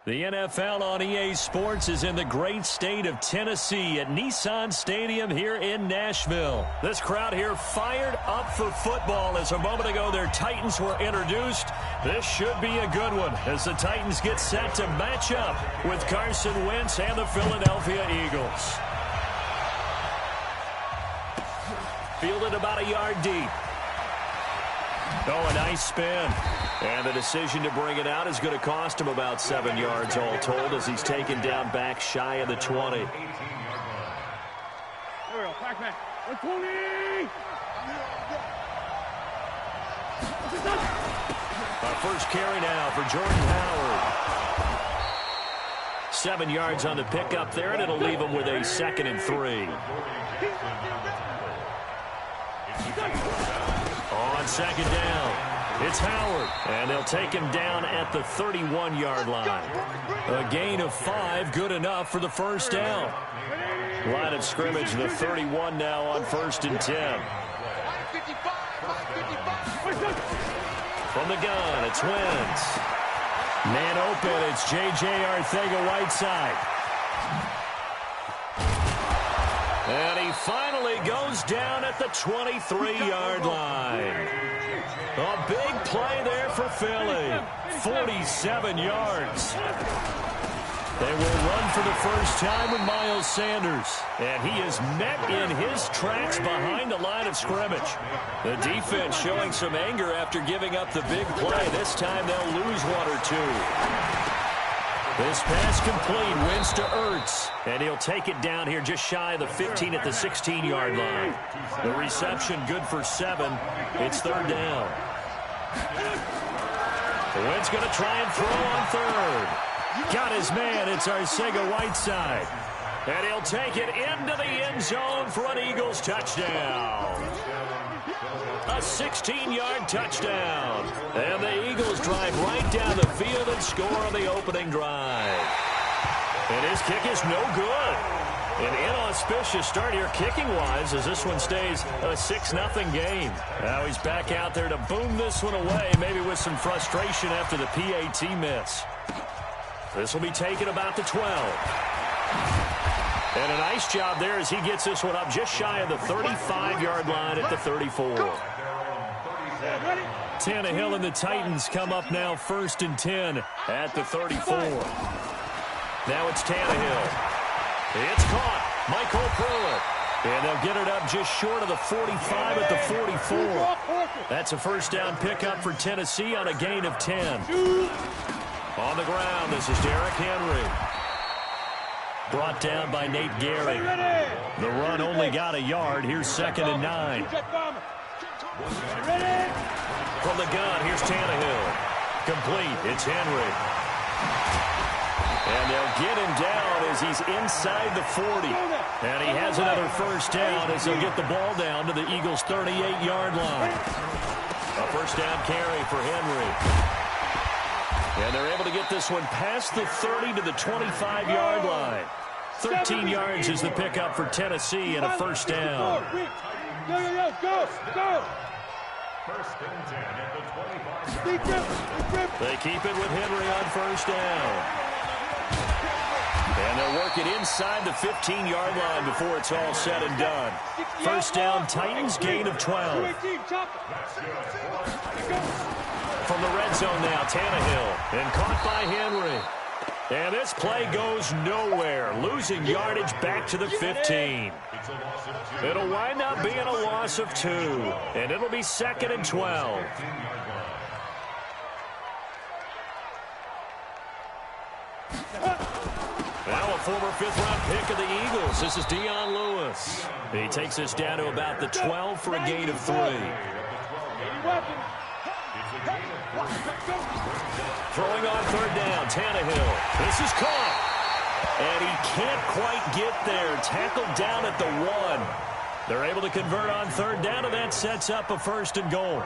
The NFL on EA Sports is in the great state of Tennessee at Nissan Stadium here in Nashville. This crowd here fired up for football as a moment ago their Titans were introduced. This should be a good one as the Titans get set to match up with Carson Wentz and the Philadelphia Eagles. Fielded about a yard deep. Oh, a nice spin. And the decision to bring it out is going to cost him about 7 yards all told as he's taken down back shy of the 20. There we go. Back. 120! Our first carry now for Jordan Howard. 7 yards on the pickup there, and it'll leave him with a 2nd and 3. On 2nd down. It's Howard, and they'll take him down at the 31-yard line. A gain of 5, good enough for the first down. Line of scrimmage, the 31 now on 1st and 10. From the gun, it's Wentz. Man open, it's J.J. Arcega-Whiteside. And he finally goes down at the 23-yard line. A big play there for Philly. 47 yards. They will run for the first time with Miles Sanders. And he is met in his tracks behind the line of scrimmage. The defense showing some anger after giving up the big play. This time they'll lose 1 or 2. This pass complete, wins to Ertz, and he'll take it down here just shy of the 15 at the 16-yard line. The reception good for 7. It's 3rd down. Wentz going to try and throw on 3rd. Got his man, it's Arcega-Whiteside. And he'll take it into the end zone for an Eagles touchdown. A 16-yard touchdown. And the Eagles drive right down the field and score on the opening drive. And his kick is no good. An inauspicious start here kicking-wise as this one stays a 6-0 game. Now he's back out there to boom this one away, maybe with some frustration after the PAT miss. This will be taken about the 12. And a nice job there as he gets this one up just shy of the 35-yard line at the 34. Tannehill and the Titans come up now 1st and 10 at the 34. Now it's Tannehill. It's caught. Michael Pruitt. And they'll get it up just short of the 45 at the 44. That's a first down pickup for Tennessee on a gain of 10. On the ground, this is Derrick Henry. Brought down by Nate Gehrig. The run only got a yard. Here's 2nd and 9. From the gun, here's Tannehill. Complete. It's Henry. And they'll get him down as he's inside the 40. And he has another first down as they'll get the ball down to the Eagles' 38-yard line. A first down carry for Henry. And they're able to get this one past the 30 to the 25-yard line. 13 yards is the pickup for Tennessee and a first down. Go! First and 10 at the 25. They keep it with Henry on first down. And they'll work it inside the 15-yard line before it's all said and done. First down, Titans, gain of 12. From the red zone now, Tannehill. And caught by Henry. And this play goes nowhere. Losing yardage back to the 15. It'll wind up being a loss of 2. And it'll be 2nd and 12. Now a former 5th-round pick of the Eagles. This is Dion Lewis. He takes this down to about the 12 for a gain of 3. Throwing on 3rd down, Tannehill. This is caught. And he can't quite get there. Tackled down at the 1. They're able to convert on 3rd down, and that sets up a 1st and goal.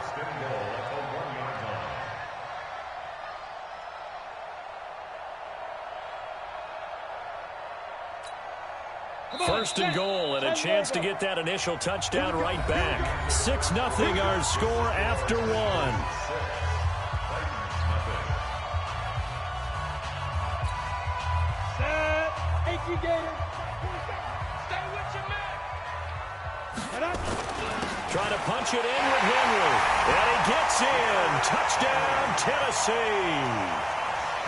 First and goal, and a chance to get that initial touchdown right back. 6-0 our score after 1. You get it. Stay with your man. Trying to punch it in with Henry. And he gets in. Touchdown, Tennessee.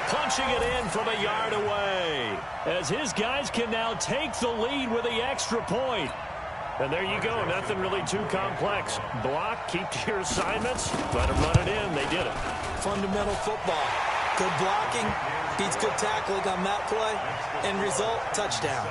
Punching it in from a yard away. As his guys can now take the lead with the extra point. And there you go. Nothing really too complex. Block, keep to your assignments, let them run it in. They did it. Fundamental football. Good blocking, beats good tackling on that play. End result, touchdown.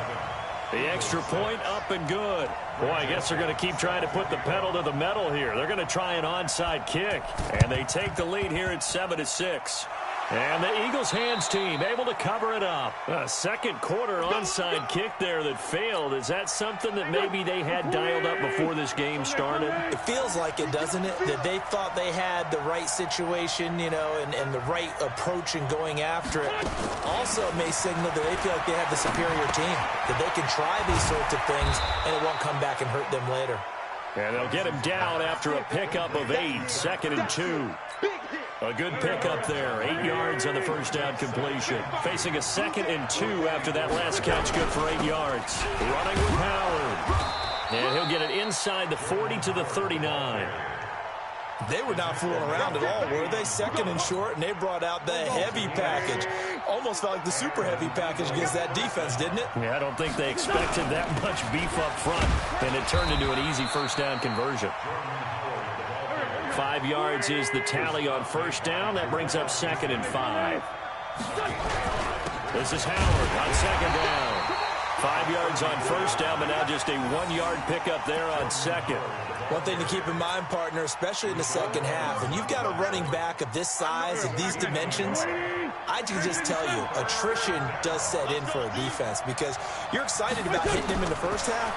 The extra point up and good. Boy, I guess they're going to keep trying to put the pedal to the metal here. They're going to try an onside kick. And they take the lead here at 7-6. And the Eagles hands team able to cover it up. A second quarter onside kick there that failed. Is that something that maybe they had dialed up before this game started? It feels like it, doesn't it? That they thought they had the right situation, you know, and the right approach in going after it. Also, it may signal that they feel like they have the superior team, that they can try these sorts of things, and it won't come back and hurt them later. And they'll get him down after a pickup of 8, 2nd and 2. A good pickup there. 8 yards on the first down completion. Facing a 2nd and 2 after that last catch, good for 8 yards. Running with Howard. And he'll get it inside the 40 to the 39. They were not fooling around at all, were they? 2nd and short, and they brought out the heavy package. Almost felt like the super heavy package against that defense, didn't it? Yeah, I don't think they expected that much beef up front, and it turned into an easy first down conversion. 5 yards is the tally on first down. That brings up 2nd and 5. This is Howard on 2nd down. 5 yards on first down, but now just a 1-yard pickup there on 2nd. One thing to keep in mind, partner, especially in the second half, when you've got a running back of this size, of these dimensions, I can just tell you, attrition does set in for a defense because you're excited about hitting him in the first half.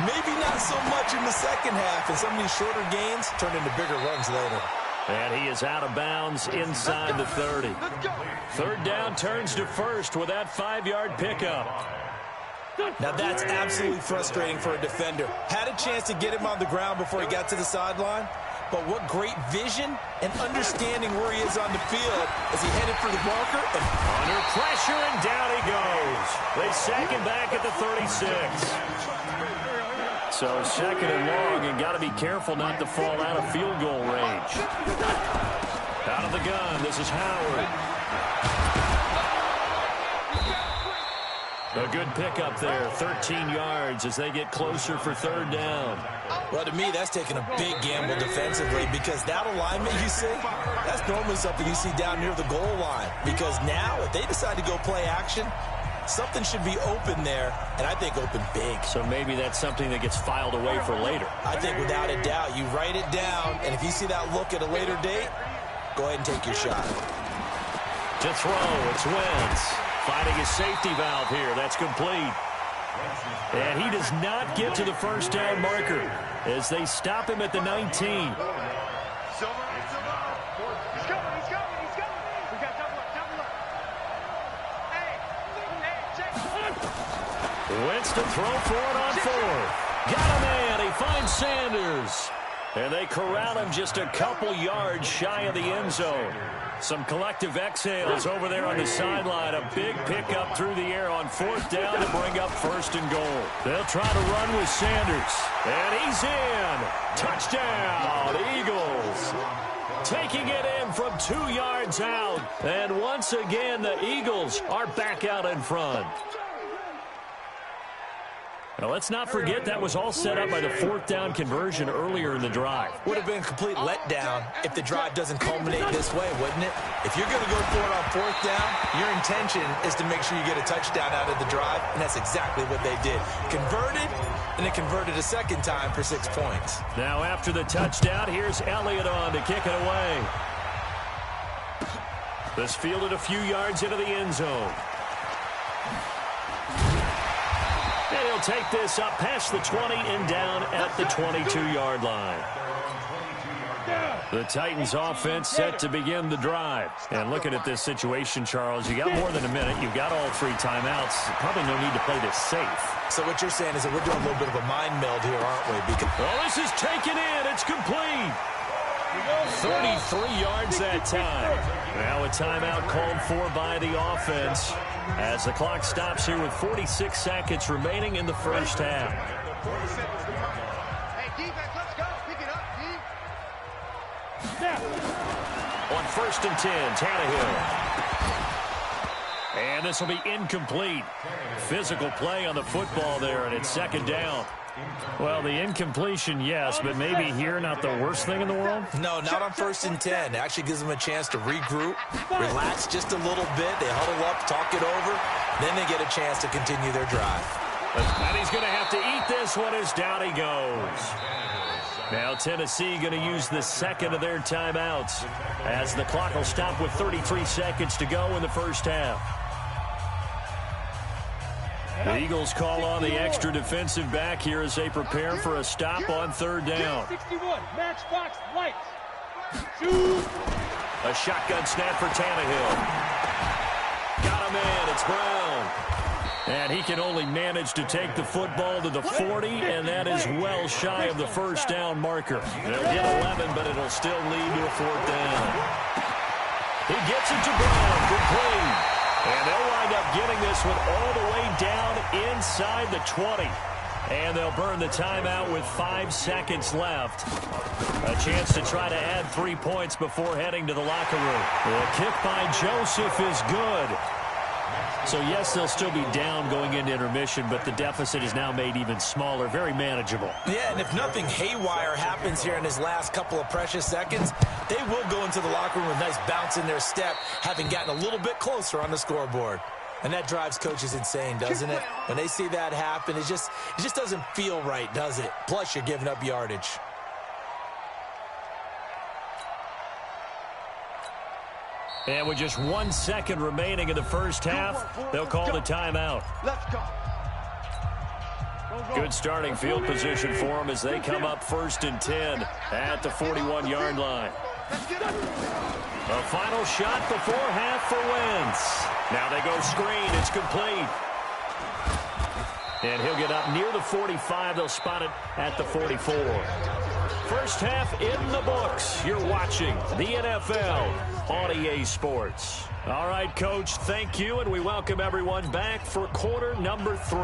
Maybe not so much in the second half, and some of these shorter gains turn into bigger runs later. And he is out of bounds inside the 30. Third down turns to first with that 5-yard pickup. Now that's absolutely frustrating for a defender. Had a chance to get him on the ground before he got to the sideline, but what great vision and understanding where he is on the field as he headed for the marker. And under pressure, and down he goes. They sack him back at the 36. So 2nd and long, and got to be careful not to fall out of field goal range. Out of the gun, this is Howard. A good pickup there, 13 yards as they get closer for third down. Well, to me, that's taking a big gamble defensively because that alignment you see, that's normally something you see down near the goal line. Because now, if they decide to go play action, something should be open there, and I think open big. So maybe that's something that gets filed away for later. I think without a doubt, you write it down, and if you see that look at a later date, go ahead and take your shot. To throw, it's Wentz. Finding his safety valve here. That's complete. And he does not get to the first down marker as they stop him at the 19. He's coming. He's coming. We got double up. Hey, check. Wentz to throw for it on 4. Got a man. He finds Sanders. And they corral him just a couple yards shy of the end zone. Some collective exhales over there on the sideline. A big pickup through the air on 4th down to bring up 1st and goal. They'll try to run with Sanders. And he's in. Touchdown, Eagles. Taking it in from 2 yards out. And once again, the Eagles are back out in front. Now, let's not forget that was all set up by the 4th down conversion earlier in the drive. Would have been a complete letdown if the drive doesn't culminate this way, wouldn't it? If you're going to go for it on 4th down, your intention is to make sure you get a touchdown out of the drive, and that's exactly what they did. Converted, and it converted a second time for 6 points. Now, after the touchdown, here's Elliott on to kick it away. This fielded a few yards into the end zone. And he'll take this up past the 20 and down at the 22-yard line. The Titans offense set to begin the drive. And looking at this situation, Charles, you got more than a minute. You've got all 3 timeouts. Probably no need to play this safe. So what you're saying is that we're doing a little bit of a mind meld here, aren't we? Because this is taken in. It's complete. 33 yards that time. Now a timeout called for by the offense. as the clock stops here with 46 seconds remaining in the first half. Hey, defense, let's go. Pick it up, D. On 1st and 10, Tannehill. And this will be incomplete. Physical play on the football there, and it's 2nd down. Well, the incompletion, yes, but maybe here not the worst thing in the world? No, not on 1st and 10. It actually gives them a chance to regroup, relax just a little bit. They huddle up, talk it over. Then they get a chance to continue their drive. And he's going to have to eat this one as down he goes. Now Tennessee going to use the 2nd of their timeouts as the clock will stop with 33 seconds to go in the first half. The Eagles call on the extra defensive back here as they prepare for a stop on 3rd down. 61, matchbox, lights. Shoot. A shotgun snap for Tannehill. Got him in. It's Brown. And he can only manage to take the football to the 40, and that is well shy of the first down marker. They'll get 11, but it'll still lead to a 4th down. He gets it to Brown. Complete. And they'll wind up getting this one all the way down inside the 20. And they'll burn the timeout with 5 seconds left. A chance to try to add 3 points before heading to the locker room. The kick by Joseph is good. So, yes, they'll still be down going into intermission, but the deficit is now made even smaller, very manageable. Yeah, and if nothing haywire happens here in his last couple of precious seconds, they will go into the locker room with a nice bounce in their step, having gotten a little bit closer on the scoreboard. And that drives coaches insane, doesn't it? When they see that happen, it just doesn't feel right, does it? Plus, you're giving up yardage. And with just 1 second remaining in the first half, they'll call the timeout. Let's go. Good starting field position for them as they come up 1st and 10 at the 41-yard line. A final shot before half for Wentz. Now they go screen. It's complete. And he'll get up near the 45. They'll spot it at the 44. First half in the books. You're watching the NFL on EA Sports. All right, Coach, thank you, and we welcome everyone back for quarter number 3.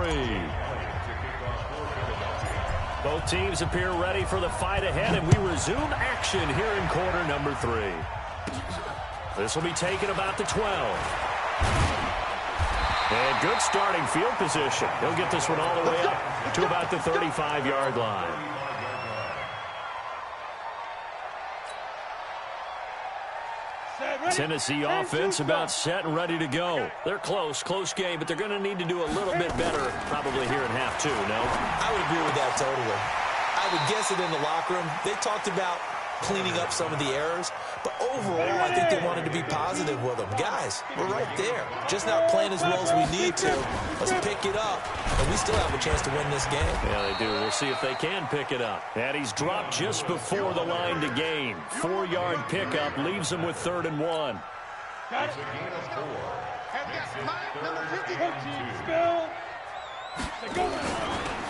Both teams appear ready for the fight ahead, and we resume action here in quarter number 3. This will be taken about the 12. And good starting field position. He'll get this one all the way up to about the 35-yard line. Tennessee offense about set and ready to go. They're close game, but they're going to need to do a little bit better probably here in half 2, no? I would agree with that totally. I would guess it in the locker room. They talked about cleaning up some of the errors, but overall, I think they wanted to be positive with them. Guys, we're right there. Just not playing as well as we need to. Let's pick it up, and we still have a chance to win this game. Yeah, they do. We'll see if they can pick it up. And he's dropped just before the line to gain. 4-yard pickup leaves him with 3rd and 1. Got it.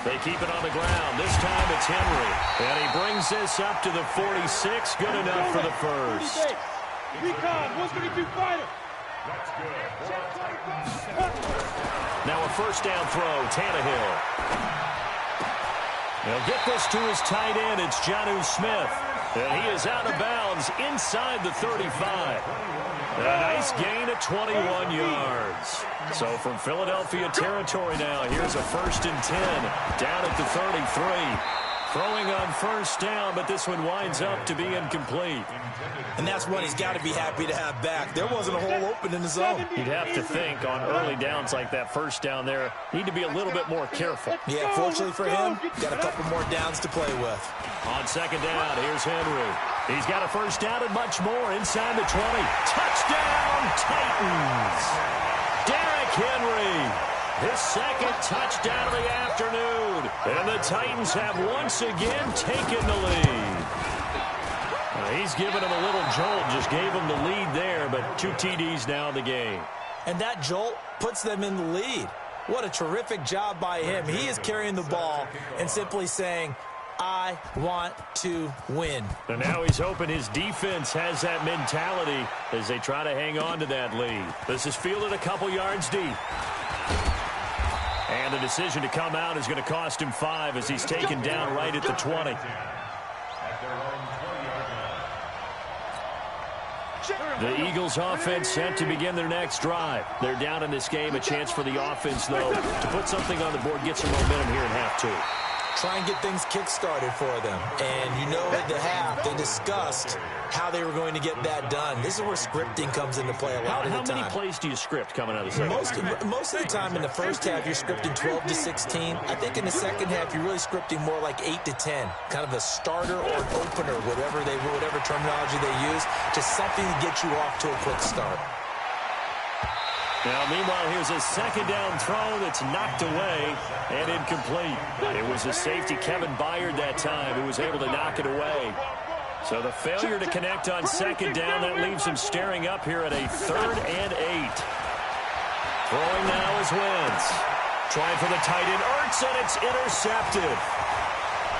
They keep it on the ground. This time it's Henry. And he brings this up to the 46. Good enough for the first. Recon, 132 fighter. Now a first down throw, Tannehill. He'll get this to his tight end. It's Jonnu Smith. And he is out of bounds inside the 35. A nice gain of 21 yards. So from Philadelphia territory now, here's a 1st and 10 down at the 33. Throwing on first down, but this one winds up to be incomplete. And that's one he's got to be happy to have back. There wasn't a hole open in the zone. You'd have to think on early downs like that first down there, need to be a little bit more careful. Yeah, fortunately for him, got a couple more downs to play with. On 2nd down, here's Henry. He's got a first down and much more inside the 20. Touchdown, Titans! Derrick Henry, his 2nd touchdown of the afternoon. And the Titans have once again taken the lead. He's given them a little jolt, just gave them the lead there, but 2 TDs now in the game. And that jolt puts them in the lead. What a terrific job by him. He is carrying the ball and simply saying, I want to win. And now he's hoping his defense has that mentality as they try to hang on to that lead. This is fielded a couple yards deep. And the decision to come out is going to cost him 5 as he's taken down right at the 20. The Eagles offense set to begin their next drive. They're down in this game. A chance for the offense, though, to put something on the board, get some momentum here in half 2. Try and get things kick-started for them. And you know at the half, they discussed how they were going to get that done. This is where scripting comes into play a lot of the time. How many plays do you script coming out of the second? Most of the time in the first half, you're scripting 12 to 16. I think in the second half, you're really scripting more like 8 to 10. Kind of a starter or an opener, whatever terminology they use, just something to get you off to a quick start. Now, meanwhile, here's a second down throw that's knocked away and incomplete. It was a safety, Kevin Byard, that time, who was able to knock it away. So the failure to connect on second down, that leaves him staring up here at a 3rd and 8. Throwing now is Wentz. Trying for the tight end, Ertz, and it's intercepted.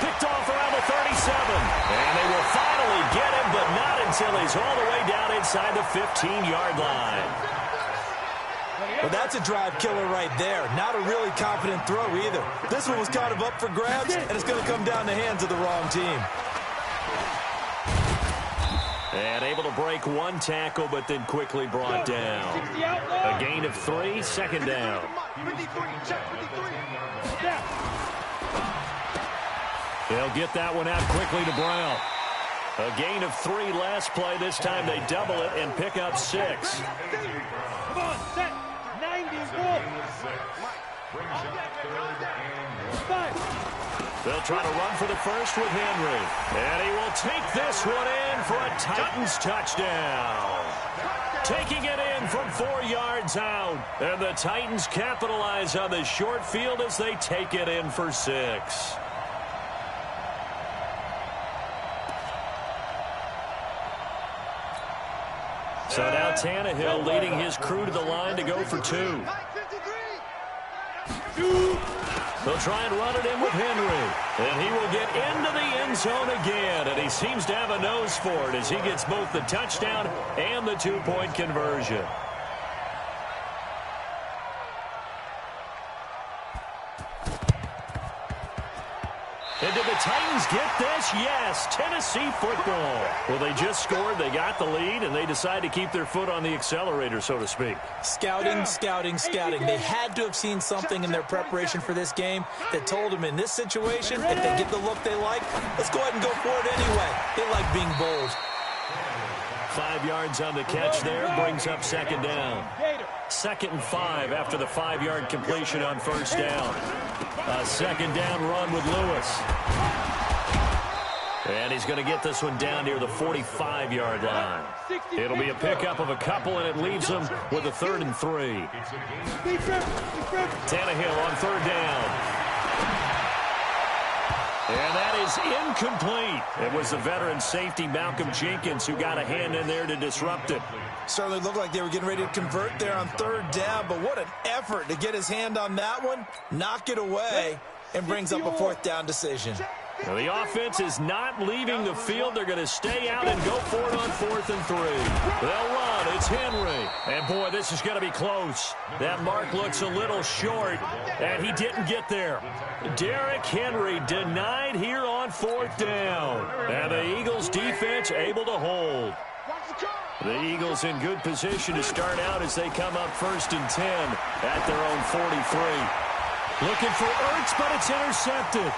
Picked off around the 37. And they will finally get him, but not until he's all the way down inside the 15-yard line. Well, that's a drive killer right there. Not a really confident throw either. This one was kind of up for grabs, and it's going to come down the hands of the wrong team. And able to break one tackle, but then quickly brought down. A gain of 3, second down. They'll get that one out quickly to Brown. A gain of 3 last play. This time they double it and pick up 6. Come on, set. 90 They'll try to run for the first with Henry. And he will take this one in for a Titans touchdown. Taking it in from 4 yards out. And the Titans capitalize on the short field as they take it in for 6. So now Tannehill leading his crew to the line to go for 2. They'll try and run it in with Henry. And he will get into the end zone again. And he seems to have a nose for it as he gets both the touchdown and the 2-point conversion. And did the Titans get this? Yes, Tennessee football. Well, they just scored, they got the lead, and they decide to keep their foot on the accelerator, so to speak. Scouting, scouting, scouting. They had to have seen something in their preparation for this game that told them in this situation, if they get the look they like, let's go ahead and go for it anyway. They like being bold. 5 yards on the catch there, brings up second down. 2nd and 5 after the 5-yard completion on first down. A second down run with Lewis. And he's going to get this one down near the 45-yard line. It'll be a pickup of a couple, and it leaves them with a 3rd and 3. Tannehill on 3rd down. And that is incomplete. It was the veteran safety, Malcolm Jenkins, who got a hand in there to disrupt it. Certainly looked like they were getting ready to convert there on 3rd down, but what an effort to get his hand on that one, knock it away, and brings up a 4th down decision. Now the offense is not leaving the field. They're going to stay out and go for it on 4th and 3. They'll run. It's Henry. And, boy, this is going to be close. That mark looks a little short, and he didn't get there. Derrick Henry denied here on 4th down. And the Eagles defense able to hold. The Eagles in good position to start out as they come up 1st and 10 at their own 43. Looking for Ertz, but it's intercepted.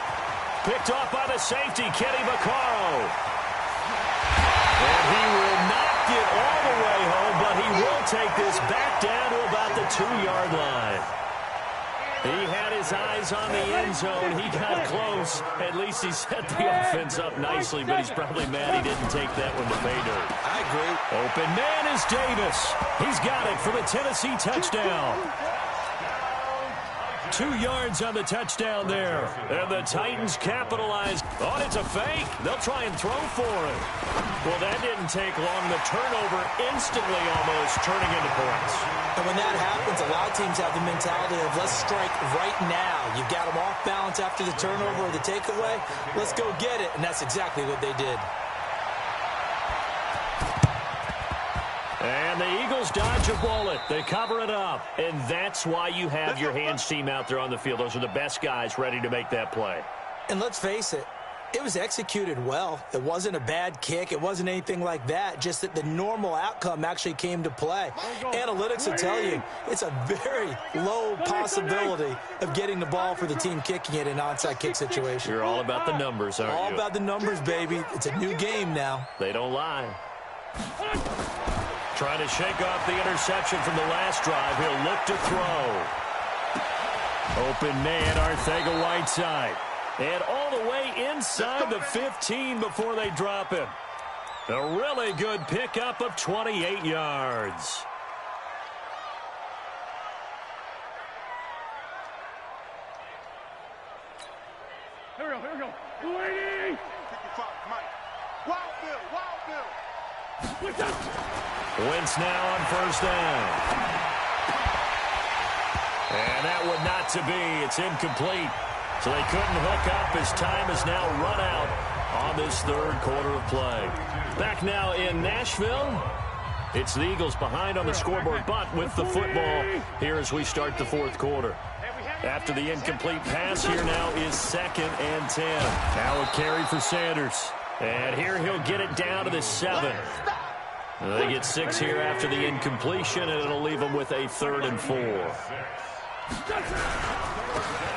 Picked off by the safety, Kenny Vaccaro. And he will not get all the way home, but he will take this back down to about the 2-yard line. He had his eyes on the end zone. He got close. At least he set the offense up nicely, but he's probably mad he didn't take that one to pay dirt. I agree. Open man is Davis. He's got it for the Tennessee touchdown. 2 yards on the touchdown there. And the Titans capitalize. Oh, it's a fake. They'll try and throw for it. Well, that didn't take long. The turnover instantly almost turning into points. And when that happens, a lot of teams have the mentality of let's strike right now. You've got them off balance after the turnover or the takeaway. Let's go get it. And that's exactly what they did. And the Eagles dodge a bullet. They cover it up. And that's why you have your hands team out there on the field. Those are the best guys ready to make that play. And let's face it, it was executed well. It wasn't a bad kick. It wasn't anything like that. Just that the normal outcome actually came to play. Analytics will tell you it's a very low possibility of getting the ball for the team kicking it in an onside kick situation. You're all about the numbers, aren't you? All about the numbers, baby. It's a new game now. They don't lie. Trying to shake off the interception from the last drive. He'll look to throw. Open man, Arcega-Whiteside. And all the way inside the 15 before they drop him. A really good pickup of 28 yards. Here we go. 280. 55, Mike. Wild Bill. Wentz now on first down. And that would not to be. It's incomplete. So they couldn't hook up as time has now run out on this third quarter of play. Back now in Nashville. It's the Eagles behind on the scoreboard, but with the football here as we start the fourth quarter. After the incomplete pass, here now is 2nd and 10. Now a carry for Sanders. And here he'll get it down to the 7. They get 6 here after the incompletion, and it'll leave them with a 3rd and 4.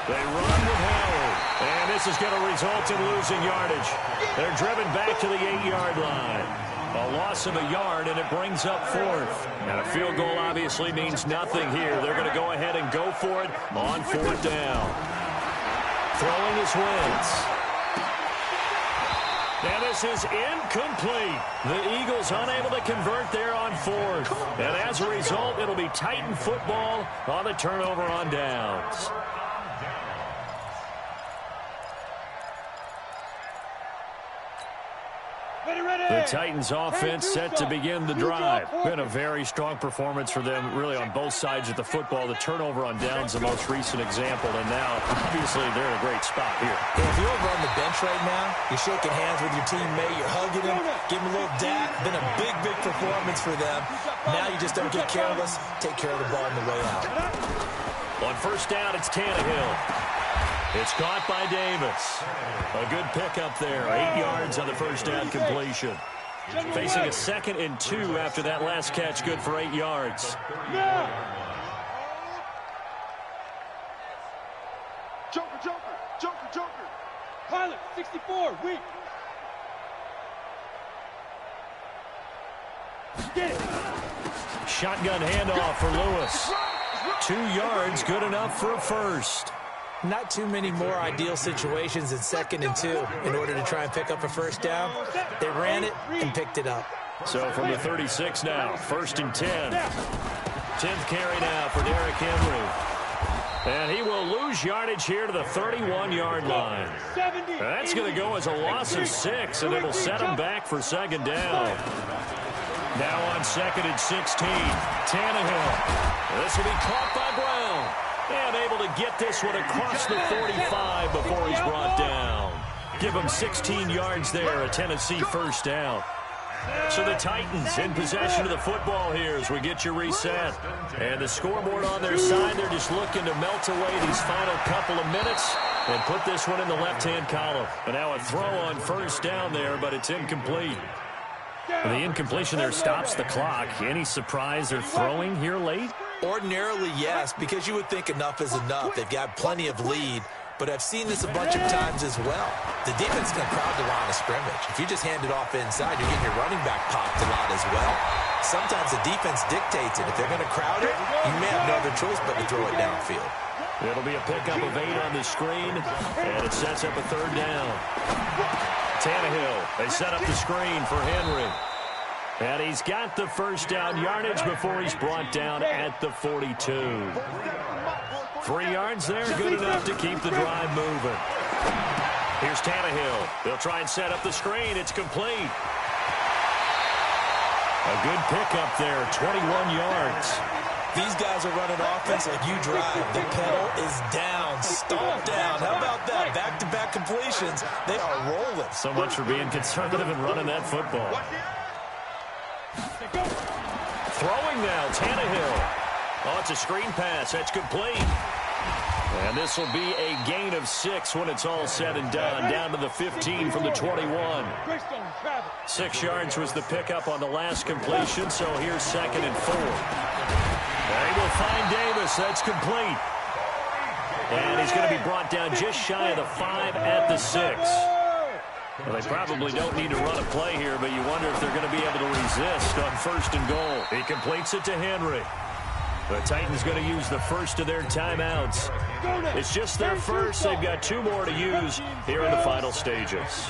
They run with Howard, and this is going to result in losing yardage. They're driven back to the 8-yard line. A loss of a yard, and it brings up 4th. And a field goal obviously means nothing here. They're going to go ahead and go for it on 4th down. Throwing is Wentz. And this is incomplete. The Eagles unable to convert there on 4th. And as a result, it'll be Titan football on the turnover on downs. The Titans offense set to begin the drive. Been a very strong performance for them really on both sides of the football. The turnover on downs the most recent example, and now obviously they're in a great spot here. If you're over on the bench right now, you're shaking hands with your teammate, you're hugging him, give him a little dap. Been a big performance for them. Now you just don't get careless. Take care of the ball on the way out. On first down, it's Tannehill. It's caught by Davis. A good pickup there. 8 yards on the first down completion. Facing a 2nd and 2 after that last catch. Good for 8 yards. Joker. Pilot, 64, weak. Get it. Shotgun handoff for Lewis. 2 yards, good enough for a first. Not too many more ideal situations in 2nd and 2 in order to try and pick up a first down. They ran it and picked it up. So from the 36 now, 1st and 10. 10th carry now for Derrick Henry. And he will lose yardage here to the 31-yard line. That's going to go as a loss of 6, and it'll set him back for 2nd down. Now on 2nd and 16, Tannehill. This will be caught by Brown. And able to get this one across the 45 before he's brought down. Give him 16 yards there, a Tennessee first down. So the Titans in possession of the football here as we get you reset. And the scoreboard on their side, they're just looking to melt away these final couple of minutes and put this one in the left-hand column. And now a throw on first down there, but it's incomplete. The incompletion there stops the clock. Any surprise they're throwing here late? Ordinarily, yes, because you would think enough is enough. They've got plenty of lead, but I've seen this a bunch of times as well. The defense is going to crowd the line of scrimmage. If you just hand it off inside, you're getting your running back popped a lot as well. Sometimes the defense dictates it. If they're going to crowd it, you may have no other choice but to throw it downfield. It'll be a pickup of 8 on the screen, and it sets up a 3rd down. Tannehill, they set up the screen for Henry. And he's got the first down yardage before he's brought down at the 42. 3 yards there, good enough to keep the drive moving. Here's Tannehill. They'll try and set up the screen. It's complete. A good pickup there, 21 yards. These guys are running offense like you drive. The pedal is down, stomped down. How about that? Back-to-back completions. They are rolling. So much for being conservative and running that football. Throwing now, Tannehill. Oh, it's a screen pass. That's complete. And this will be a gain of 6 when it's all said and done. Down to the 15 from the 21. 6 yards was the pickup on the last completion, so here's 2nd and 4. They will find Davis. That's complete. And he's going to be brought down just shy of the 5 at the 6. Well, they probably don't need to run a play here, but you wonder if they're going to be able to resist on 1st and goal. He completes it to Henry. The Titans going to use the first of their timeouts. It's just their first. They've got 2 more to use here in the final stages.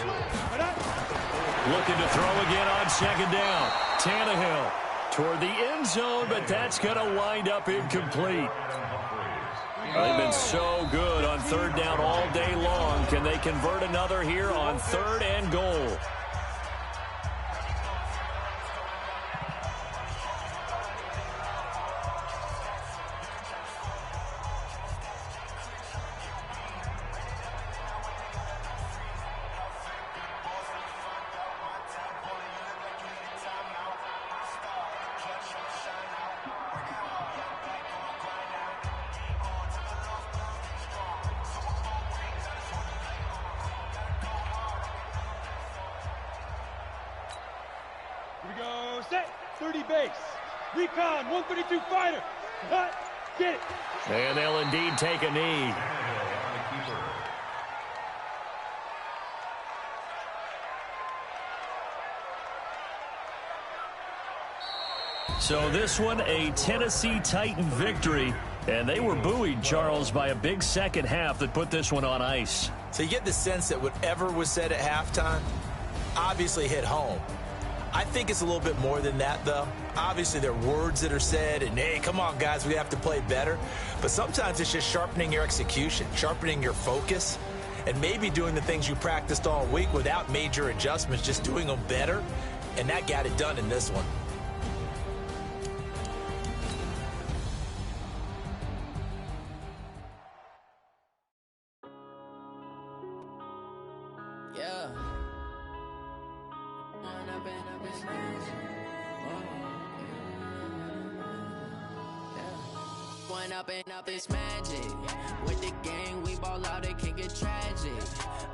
Looking to throw again on 2nd down. Tannehill toward the end zone, but that's going to wind up incomplete. They've been so good on 3rd down all day long. Can they convert another here on 3rd and goal? Set, 30 base. Recon, 132 fighter. Cut, get it. And they'll indeed take a knee. So this one, a Tennessee Titan victory. And they were buoyed, Charles, by a big 2nd half that put this one on ice. So you get the sense that whatever was said at halftime obviously hit home. I think it's a little bit more than that, though. Obviously, there are words that are said, and, hey, come on, guys, we have to play better. But sometimes it's just sharpening your execution, sharpening your focus, and maybe doing the things you practiced all week without major adjustments, just doing them better. And that got it done in this one. Yeah. Up this magic. With the gang, we ball out, it can get tragic.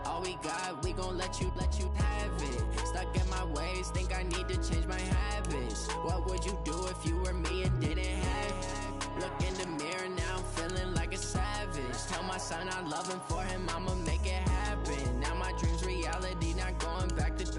All we got, we gon' let you have it. Stuck in my ways, think I need to change my habits. What would you do if you were me and didn't have it? Look in the mirror, now I'm feeling like a savage. Tell my son I love him, for him I'ma make it happen. Now my dream's reality, not going back to.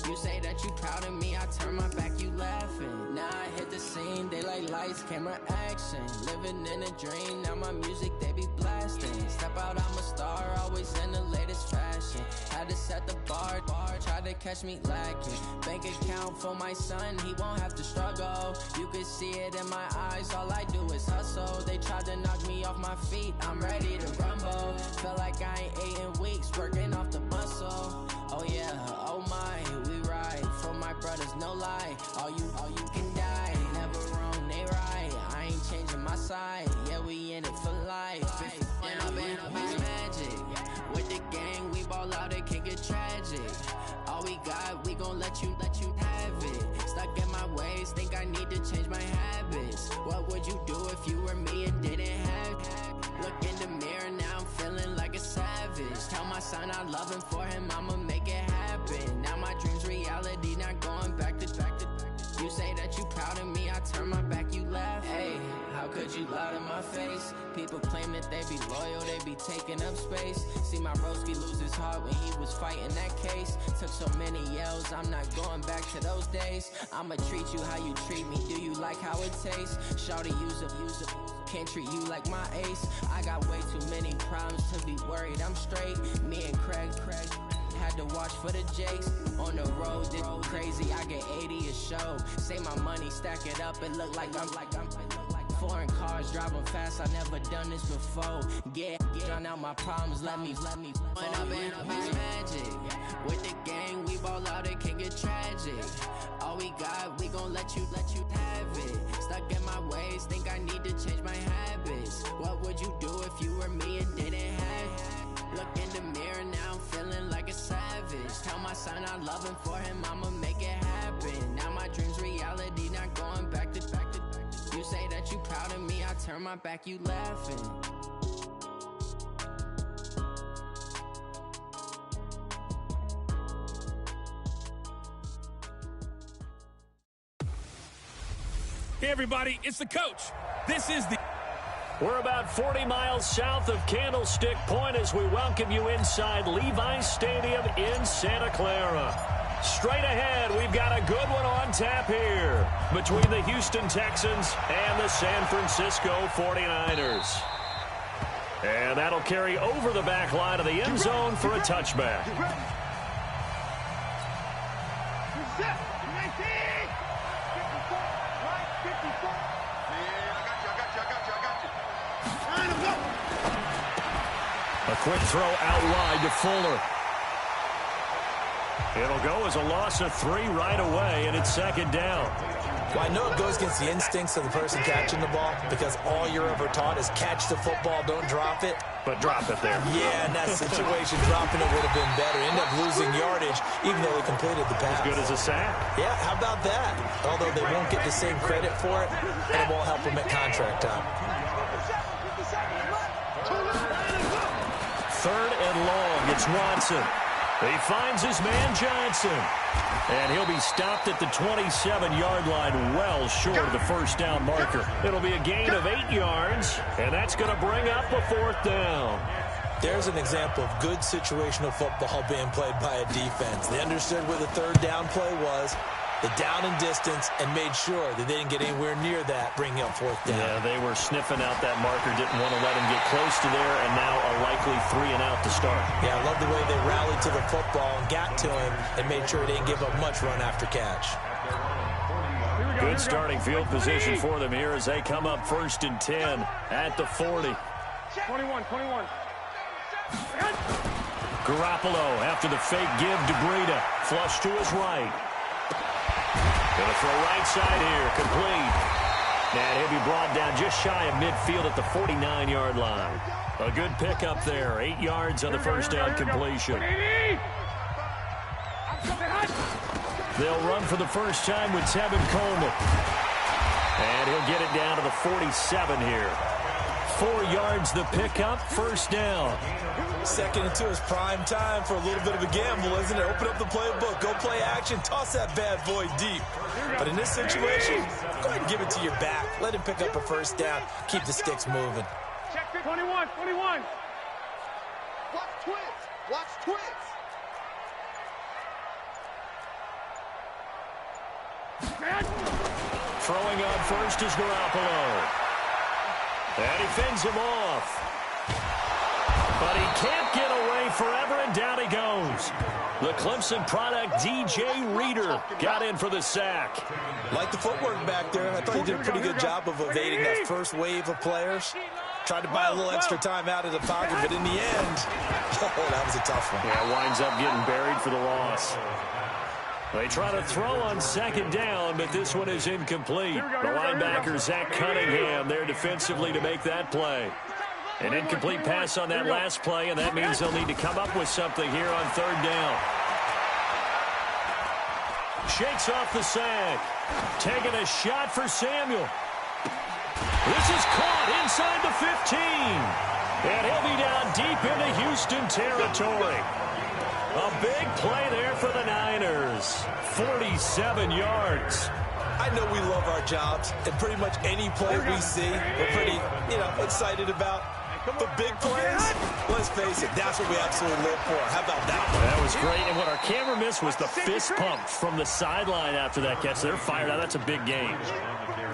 You say that you proud of me, I turn my back, you laughing. Now I hit the scene, they like lights, camera, action. Living in a dream, now my music, they be blasting. Step out, I'm a star, always in the latest fashion. Had to set the bar, try to catch me lacking. Bank account for my son, he won't have to struggle. You can see it in my eyes, all I do is hustle. They tried to knock me off my feet, I'm ready to rumble. Feel like I ain't ate in weeks, working off the muscle. Oh yeah, oh my, we ride for my brothers, no lie. All you can die, never wrong, they right. I ain't changing my side, yeah, we in it for life. When up it's magic. With the gang, we ball out, it can get tragic. All we got, we gon' let you have it. Stuck in my ways, think I need to change my habits. What would you do if you were me and didn't have it? Look in the mirror, now I'm feeling like a savage. Tell my son I love him, for him I'ma make it happen. Now my dream's reality, not going back to. You say that you proud of me, I turn my back, you laugh. Hey, how could you lie to my face? People claim that they be loyal, they be taking up space. See my broski lose his heart when he was fighting that case. Took so many yells, I'm not going back to those days. I'ma treat you how you treat me, do you like how it tastes? Shawty, use a, can't treat you like my ace. I got way too many problems to be worried, I'm straight. Me and Craig had to watch for the Jakes. On the road, did crazy, I get 80 a show. Say my money, stack it up, it look like I'm Foreign cars, driving fast, I never done this before. Get drown out my problems, let me. When I've been magic. With the gang, we ball out, it can get tragic. All we got, we gon' let you have it. Stuck in my ways, think I need to change my habits. What would you do if you were me and didn't have it? Look in the mirror, now I'm feeling like a savage. Tell my son I love him, for him I'ma make it happen. Now my dream's reality, not going back to. You say that you proud of me, I turn my back, you laughing. Hey everybody, it's the coach. This is the... We're about 40 miles south of Candlestick Point as we welcome you inside Levi's Stadium in Santa Clara. Straight ahead, we've got a good one on tap here between the Houston Texans and the San Francisco 49ers. And that'll carry over the back line of the end zone for a touchback. A quick throw out wide to Fuller. It'll go as a loss of 3 right away, and it's second down. Well, I know it goes against the instincts of the person catching the ball because all you're ever taught is catch the football, don't drop it. But drop it there. Yeah, in that situation, dropping it would have been better. End up losing yardage, even though they completed the pass. As good as a sack. Yeah, how about that? Although they won't get the same credit for it, and it won't help them at contract time. 3rd and long. It's Watson. He finds his man Johnson. And he'll be stopped at the 27-yard line, well short of the first down marker. It'll be a gain of 8 yards, and that's going to bring up a 4th down. There's an example of good situational football being played by a defense. They understood where the 3rd down play was, the down and distance, and made sure that they didn't get anywhere near that, bringing up 4th down. Yeah, they were sniffing out that marker, didn't want to let him get close to there, and now a likely 3 and out to start. Yeah, I love the way they rallied to the football and got to him and made sure they didn't give up much run after catch. Good starting field position for them here as they come up 1st and 10 at the 40. 21. Garoppolo after the fake give to Breida. Flush to his right. Going to throw right side here. Complete. And he'll be brought down just shy of midfield at the 49-yard line. A good pickup there. 8 yards on the first down completion. They'll run for the first time with Tevin Coleman. And he'll get it down to the 47 here. 4 yards the pickup, first down. 2nd and 2 is prime time for a little bit of a gamble, isn't it? Open up the playbook, go play action, toss that bad boy deep. But in this situation, go ahead and give it to your back. Let him pick up a first down, keep the sticks moving. Check 21. Watch twins. Throwing on first is Garoppolo. And he fends him off. But he can't get away forever, and down he goes. The Clemson product, DJ Reader, got in for the sack. Like the footwork back there. I thought he did a pretty good job of evading that first wave of players. Tried to buy a little extra time out of the pocket, but in the end, oh, that was a tough one. Yeah, winds up getting buried for the loss. They try to throw on second down, but this one is incomplete. The linebacker, Zach Cunningham, there defensively to make that play. An incomplete pass on that last play, and that means they'll need to come up with something here on 3rd down. Shakes off the sack. Taking a shot for Samuel. This is caught inside the 15. And he'll be down deep into Houston territory. A big play there for the Niners. 47 yards. I know we love our jobs, and pretty much any play we see, we're pretty, excited about. The big plays, let's face it, that's what we absolutely live for. How about that one? That was great, and what our camera missed was the fist pump from the sideline after that catch. They're fired out. That's a big gain.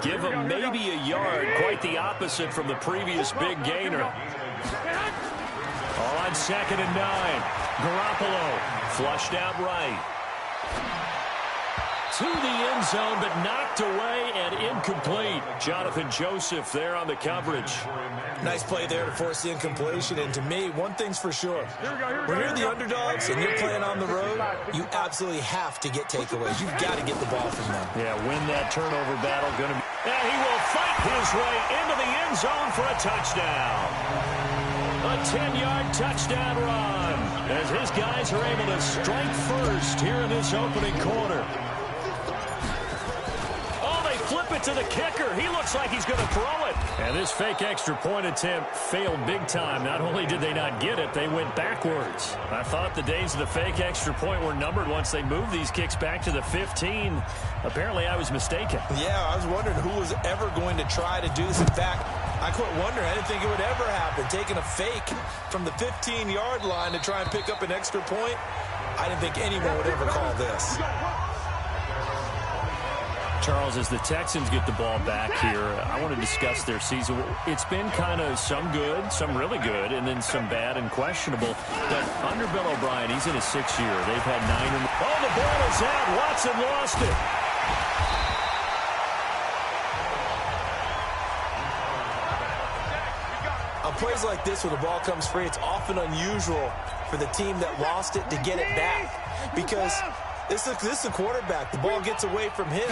Give them maybe a yard, quite the opposite from the previous big gainer. All on 2nd and 9. Garoppolo flushed out right. To the end zone, but knocked away and incomplete. Jonathan Joseph there on the coverage. Nice play there to force the incompletion. And to me, one thing's for sure. When you're the underdogs and you're playing on the road, you absolutely have to get takeaways. You've got to get the ball from them. Yeah, win that turnover battle. Going to be. And he will fight his way into the end zone for a touchdown. A 10-yard touchdown run as his guys are able to strike first here in this opening quarter. Flip it to the kicker. He looks like he's going to throw it. And this fake extra point attempt failed big time. Not only did they not get it, they went backwards. I thought the days of the fake extra point were numbered once they moved these kicks back to the 15. Apparently, I was mistaken. Yeah, I was wondering who was ever going to try to do this. In fact, I quit wondering. I didn't think it would ever happen. Taking a fake from the 15-yard line to try and pick up an extra point, I didn't think anyone would ever call this. Charles, as the Texans get the ball back here, I want to discuss their season. It's been kind of some good, some really good, and then some bad and questionable. But under Bill O'Brien, he's in his 6th year. They've had 9. Oh, the ball is out. Watson lost it. On plays like this, when the ball comes free, it's often unusual for the team that lost it to get it back because this is the quarterback. The ball gets away from him.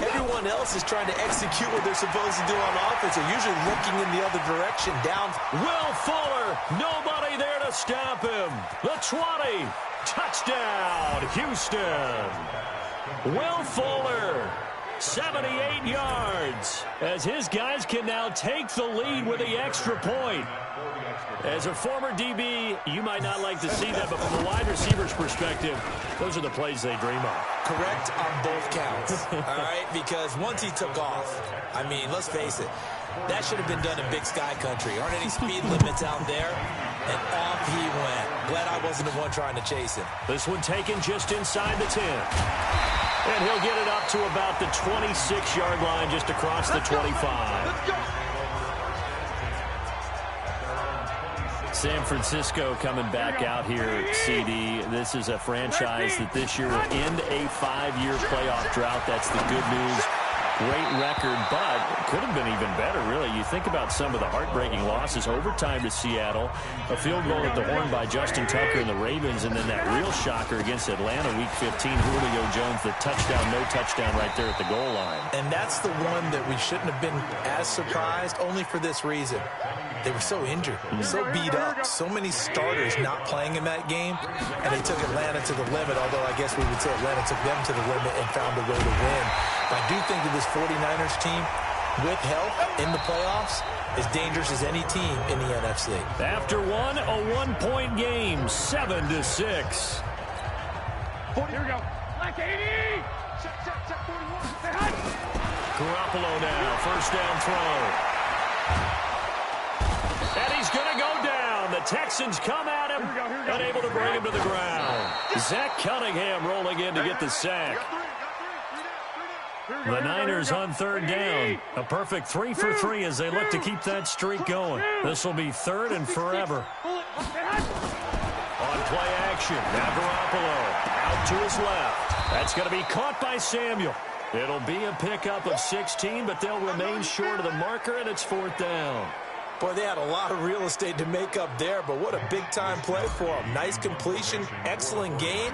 Everyone else is trying to execute what they're supposed to do on offense. They're usually looking in the other direction, down. Will Fuller, nobody there to stop him. The 20, touchdown, Houston. Will Fuller, 78 yards, as his guys can now take the lead with the extra point. As a former DB, you might not like to see that, but from the wide receiver's perspective, those are the plays they dream of. Correct on both counts, all right? Because once he took off, I mean, let's face it, that should have been done in Big Sky Country. Aren't any speed limits out there? And off he went. Glad I wasn't the one trying to chase him. This one taken just inside the 10. And he'll get it up to about the 26-yard line, just across the 25. Let's go. San Francisco coming back out here, CD. This is a franchise that this year will end a 5-year playoff drought. That's the good news. Great record, but could have been even better, really. You think about some of the heartbreaking losses. Overtime to Seattle, a field goal at the horn by Justin Tucker and the Ravens, and then that real shocker against Atlanta, Week 15, Julio Jones, the touchdown, no touchdown right there at the goal line. And that's the one that we shouldn't have been as surprised, only for this reason. They were so injured, so beat up, so many starters not playing in that game, and they took Atlanta to the limit, although I guess we would say Atlanta took them to the limit and found a way to win. But I do think that this 49ers team, with help in the playoffs, as dangerous as any team in the NFC. After one, a one-point game, 7-6. Here we go. Like 80. Check 41. Garoppolo now, first down throw. And he's going to go down. The Texans come at him, unable to bring him to the ground. Zach Cunningham rolling in to get the sack. The Niners on third down. A perfect 3 for 3 as they look to keep that streak going. This will be third and forever. On play action, now Garoppolo out to his left. That's going to be caught by Samuel. It'll be a pickup of 16, but they'll remain short of the marker, and it's fourth down. Boy, they had a lot of real estate to make up there, but what a big-time play for them. Nice completion, excellent gain.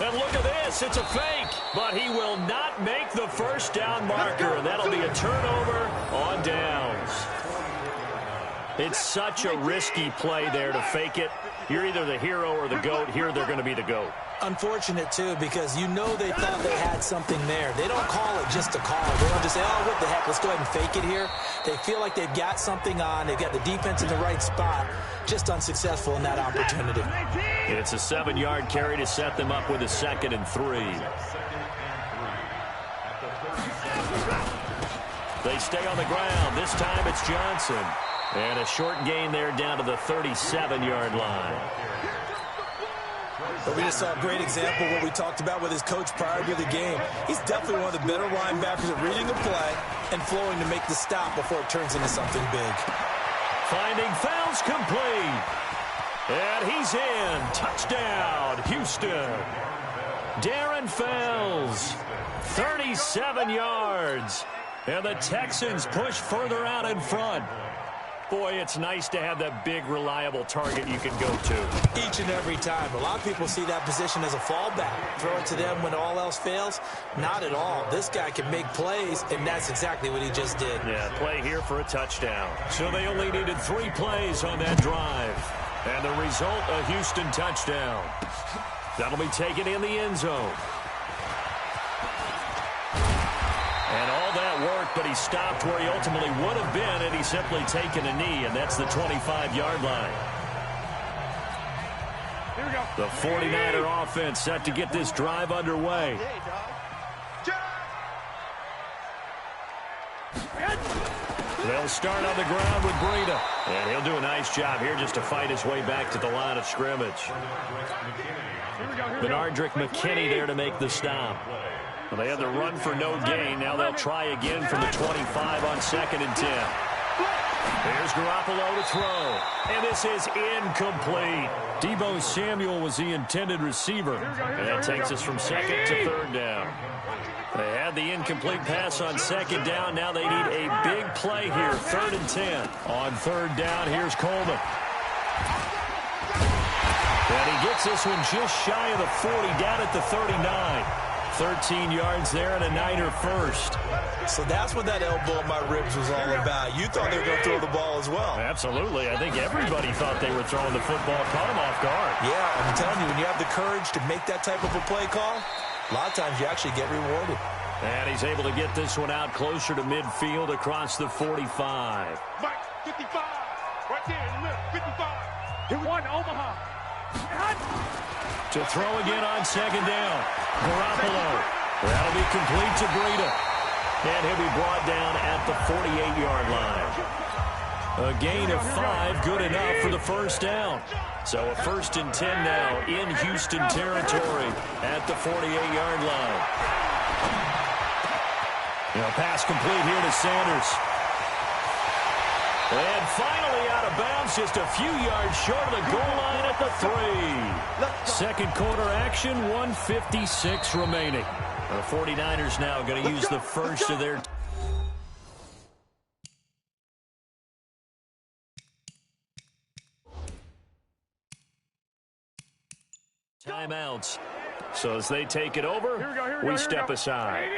And look at this. It's a fake, but he will not make the first down marker. And that'll be a turnover on downs. It's such a risky play there to fake it. You're either the hero or the GOAT. Here they're going to be the GOAT. Unfortunate, too, because you know they thought they had something there. They don't call it just a call. They don't just say, oh, what the heck, let's go ahead and fake it here. They feel like they've got something on. They've got the defense in the right spot. Just unsuccessful in that opportunity. It's a 7-yard carry to set them up with a 2nd and 3. They stay on the ground. This time it's Johnson. And a short gain there down to the 37-yard line. But we just saw a great example of what we talked about with his coach prior to the game. He's definitely one of the better linebackers at reading a play and flowing to make the stop before it turns into something big. Finding fouls complete. And he's in. Touchdown, Houston. Darren Fells, 37 yards. And the Texans push further out in front. Boy, it's nice to have that big, reliable target you can go to. Each and every time. A lot of people see that position as a fallback. Throw it to them when all else fails. Not at all. This guy can make plays, and that's exactly what he just did. Yeah, play here for a touchdown. So they only needed 3 plays on that drive. And the result, a Houston touchdown. That'll be taken in the end zone. And all that worked, but he stopped where he ultimately would have been had he simply taken a knee, and that's the 25-yard line. Here we go. The 49er offense set to get this drive underway. They'll start on the ground with Breida. And he'll do a nice job here just to fight his way back to the line of scrimmage. Benardrick McKinney there to make the stop. Well, they had the run for no gain. Now they'll try again from the 25 on 2nd and 10. Here's Garoppolo to throw. And this is incomplete. Deebo Samuel was the intended receiver. And that takes us from 2nd to 3rd down. They had the incomplete pass on 2nd down. Now they need a big play here. 3rd and 10. On 3rd down, here's Coleman. And he gets this one just shy of the 40, down at the 39. 13 yards there and a Niner first. So that's what that elbow in my ribs was all about. You thought they were going to throw the ball as well. Absolutely. I think everybody thought they were throwing the football. Caught him off guard. Yeah, I'm telling you, when you have the courage to make that type of a play call, a lot of times you actually get rewarded. And he's able to get this one out closer to midfield across the 45. Mike, 55. Right there in the middle, 55. Here we go, Omaha. To throw again on 2nd down. Garoppolo. That'll be complete to Breida. And he'll be brought down at the 48-yard line. A gain of 5, good enough for the first down. So a 1st and 10 now in Houston territory at the 48-yard line. Pass complete here to Sanders. And finally out of bounds, just a few yards short of the goal line at the 3. 2nd quarter action, 1:56 remaining. The 49ers now going to use the first of their timeouts. So as they take it over, we step aside.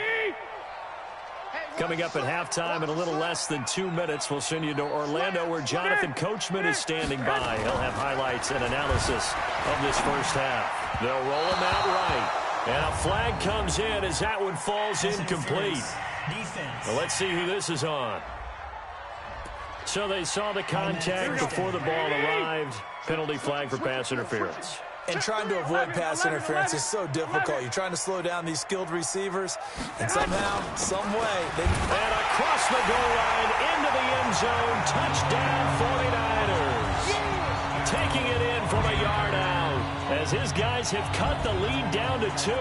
Coming up at halftime in a little less than 2 minutes, we'll send you to Orlando where Jonathan Coachman is standing by. He'll have highlights and analysis of this first half. They'll roll him out right. And a flag comes in as that one falls incomplete. Well, let's see who this is on. So they saw the contact before the ball arrived. Penalty flag for pass interference. And trying to avoid pass interference is so difficult. You're trying to slow down these skilled receivers, and somehow, some way, they... And across the goal line, into the end zone, touchdown 49ers. Taking it in from a yard out, as his guys have cut the lead down to 2.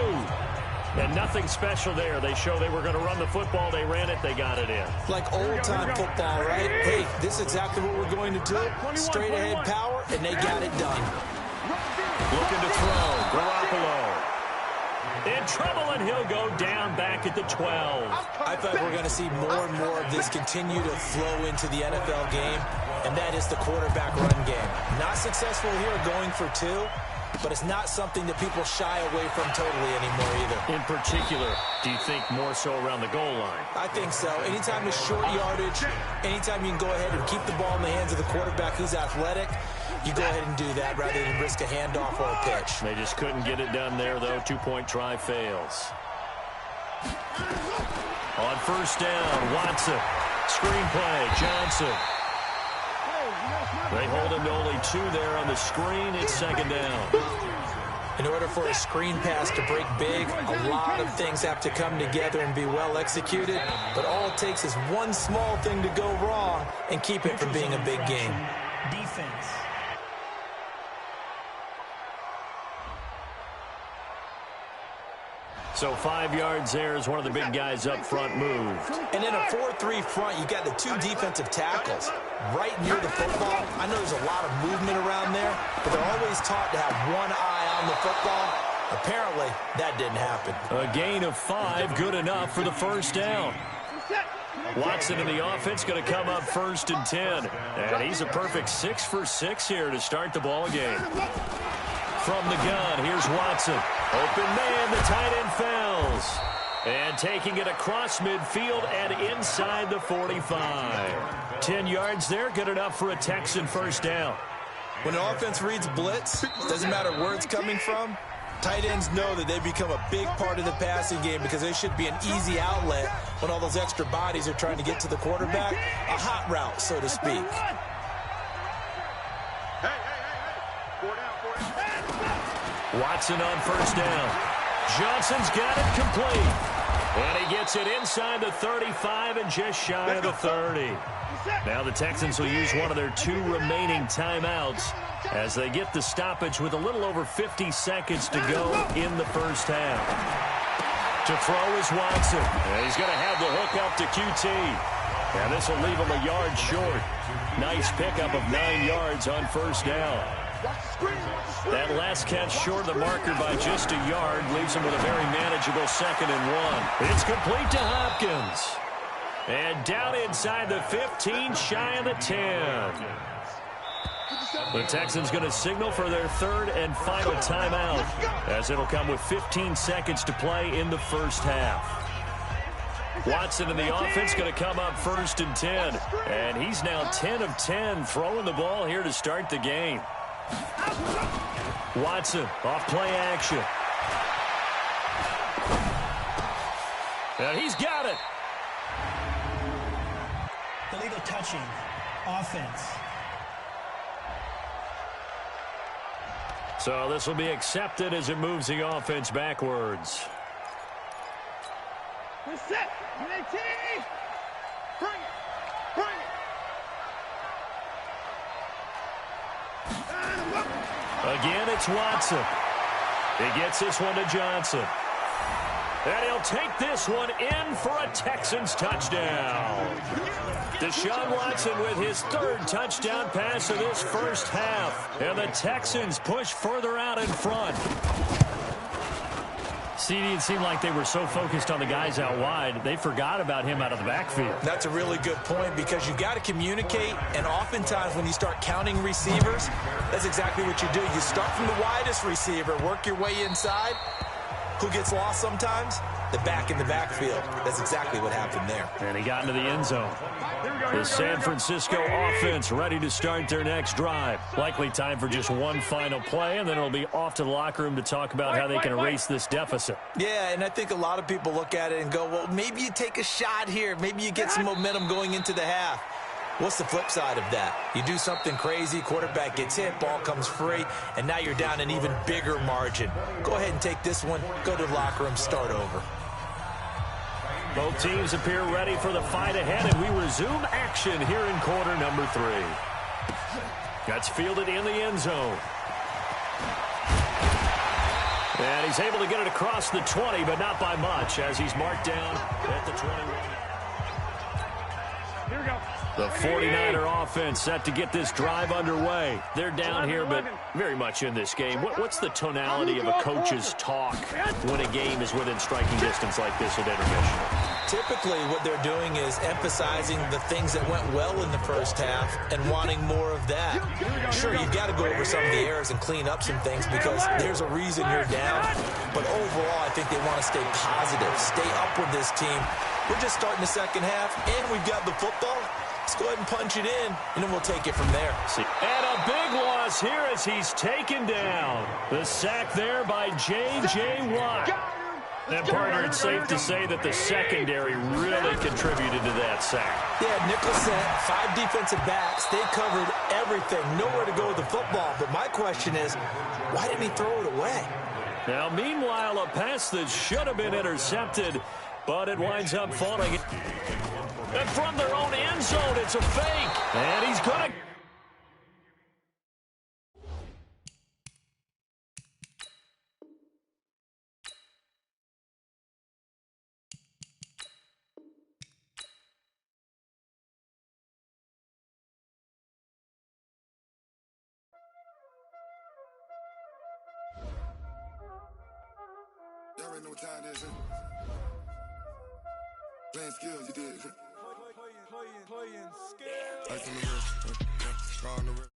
And nothing special there. They show they were going to run the football. They ran it. They got it in. Like old-time football, right? Hey, this is exactly what we're going to do. Straight-ahead power, and they got it done. Looking to throw. Garoppolo. In trouble, and he'll go down back at the 12. I thought we're going to see more and more of this continue to flow into the NFL game, and that is the quarterback run game. Not successful here going for 2, but it's not something that people shy away from totally anymore either. In particular, do you think more so around the goal line? I think so. Anytime it's short yardage, anytime you can go ahead and keep the ball in the hands of the quarterback who's athletic, you go ahead and do that rather than risk a handoff or a pitch. They just couldn't get it done there, though. 2-point try fails. On 1st down, Watson. Screen play, Johnson. They hold him to only 2 there on the screen. It's 2nd down. In order for a screen pass to break big, a lot of things have to come together and be well executed. But all it takes is one small thing to go wrong and keep it from being a big game. Defense. So 5 yards there as one of the big guys up front moved. And in a 4-3 front, you got the 2 defensive tackles right near the football. I know there's a lot of movement around there, but they're always taught to have one eye on the football. Apparently, that didn't happen. A gain of 5, good enough for the first down. Watson in the offense going to come up 1st and 10. And he's a perfect 6 for 6 here to start the ball game. From the gun, here's Watson. Open man, the tight end falls. And taking it across midfield and inside the 45. 10 yards there, good enough for a Texan first down. When an offense reads blitz, doesn't matter where it's coming from, tight ends know that they become a big part of the passing game because they should be an easy outlet when all those extra bodies are trying to get to the quarterback. A hot route, so to speak. Watson on first down. Johnson's got it complete. And he gets it inside the 35 and just shy of the 30. Now the Texans will use one of their 2 remaining timeouts as they get the stoppage with a little over 50 seconds to go in the first half. To throw is Watson. And he's going to have the hook up to QT. And this will leave him a yard short. Nice pickup of 9 yards on first down. That last catch short of the marker by just a yard leaves him with a very manageable 2nd and 1. It's complete to Hopkins. And down inside the 15, shy of the 10. The Texans going to signal for their 3rd and final timeout as it'll come with 15 seconds to play in the first half. Watson in the offense going to come up 1st and 10. And he's now 10 of 10 throwing the ball here to start the game. Watson off play action. And he's got it. Illegal touching. Offense. So this will be accepted as it moves the offense backwards. We're set. Bring it. Bring it. Again, it's Watson. He gets this one to Johnson. And he'll take this one in for a Texans touchdown. Deshaun Watson with his 3rd touchdown pass of this first half. And the Texans push further out in front. CD, it seemed like they were so focused on the guys out wide, they forgot about him out of the backfield. That's a really good point because you got to communicate, and oftentimes when you start counting receivers, that's exactly what you do. You start from the widest receiver, work your way inside. Who gets lost sometimes? The back in the backfield. That's exactly what happened there. And he got into the end zone. The San Francisco offense ready to start their next drive. Likely time for just one final play, and then it'll be off to the locker room to talk about how they can erase this deficit. Yeah, and I think a lot of people look at it and go, well, maybe you take a shot here. Maybe you get some momentum going into the half. What's the flip side of that? You do something crazy, quarterback gets hit, ball comes free, and now you're down an even bigger margin. Go ahead and take this one, go to the locker room, start over. Both teams appear ready for the fight ahead, and we resume action here in quarter number 3. That's fielded in the end zone. And he's able to get it across the 20, but not by much, as he's marked down at the 21. Here we go. The 49er offense set to get this drive underway. They're down here, but very much in this game. What's the tonality of a coach's talk when a game is within striking distance like this at intermission? Typically, what they're doing is emphasizing the things that went well in the first half and wanting more of that. Sure, you've got to go over some of the errors and clean up some things because there's a reason you're down. But overall, I think they want to stay positive, stay up with this team. We're just starting the second half, and we've got the football. Let's go ahead and punch it in, and then we'll take it from there. And a big loss here as he's taken down. The sack there by J.J. Watt. And, partner, it's safe to say that the secondary really contributed to that sack. Yeah, nickel set, 5 defensive backs. They covered everything. Nowhere to go with the football. But my question is, why didn't he throw it away? Now, meanwhile, a pass that should have been intercepted, but it winds up falling. And from their own end zone, it's a fake. And he's going to... what time it is. Playing skills, you did. Playing skills. Ice on the wrist, car on the wrist.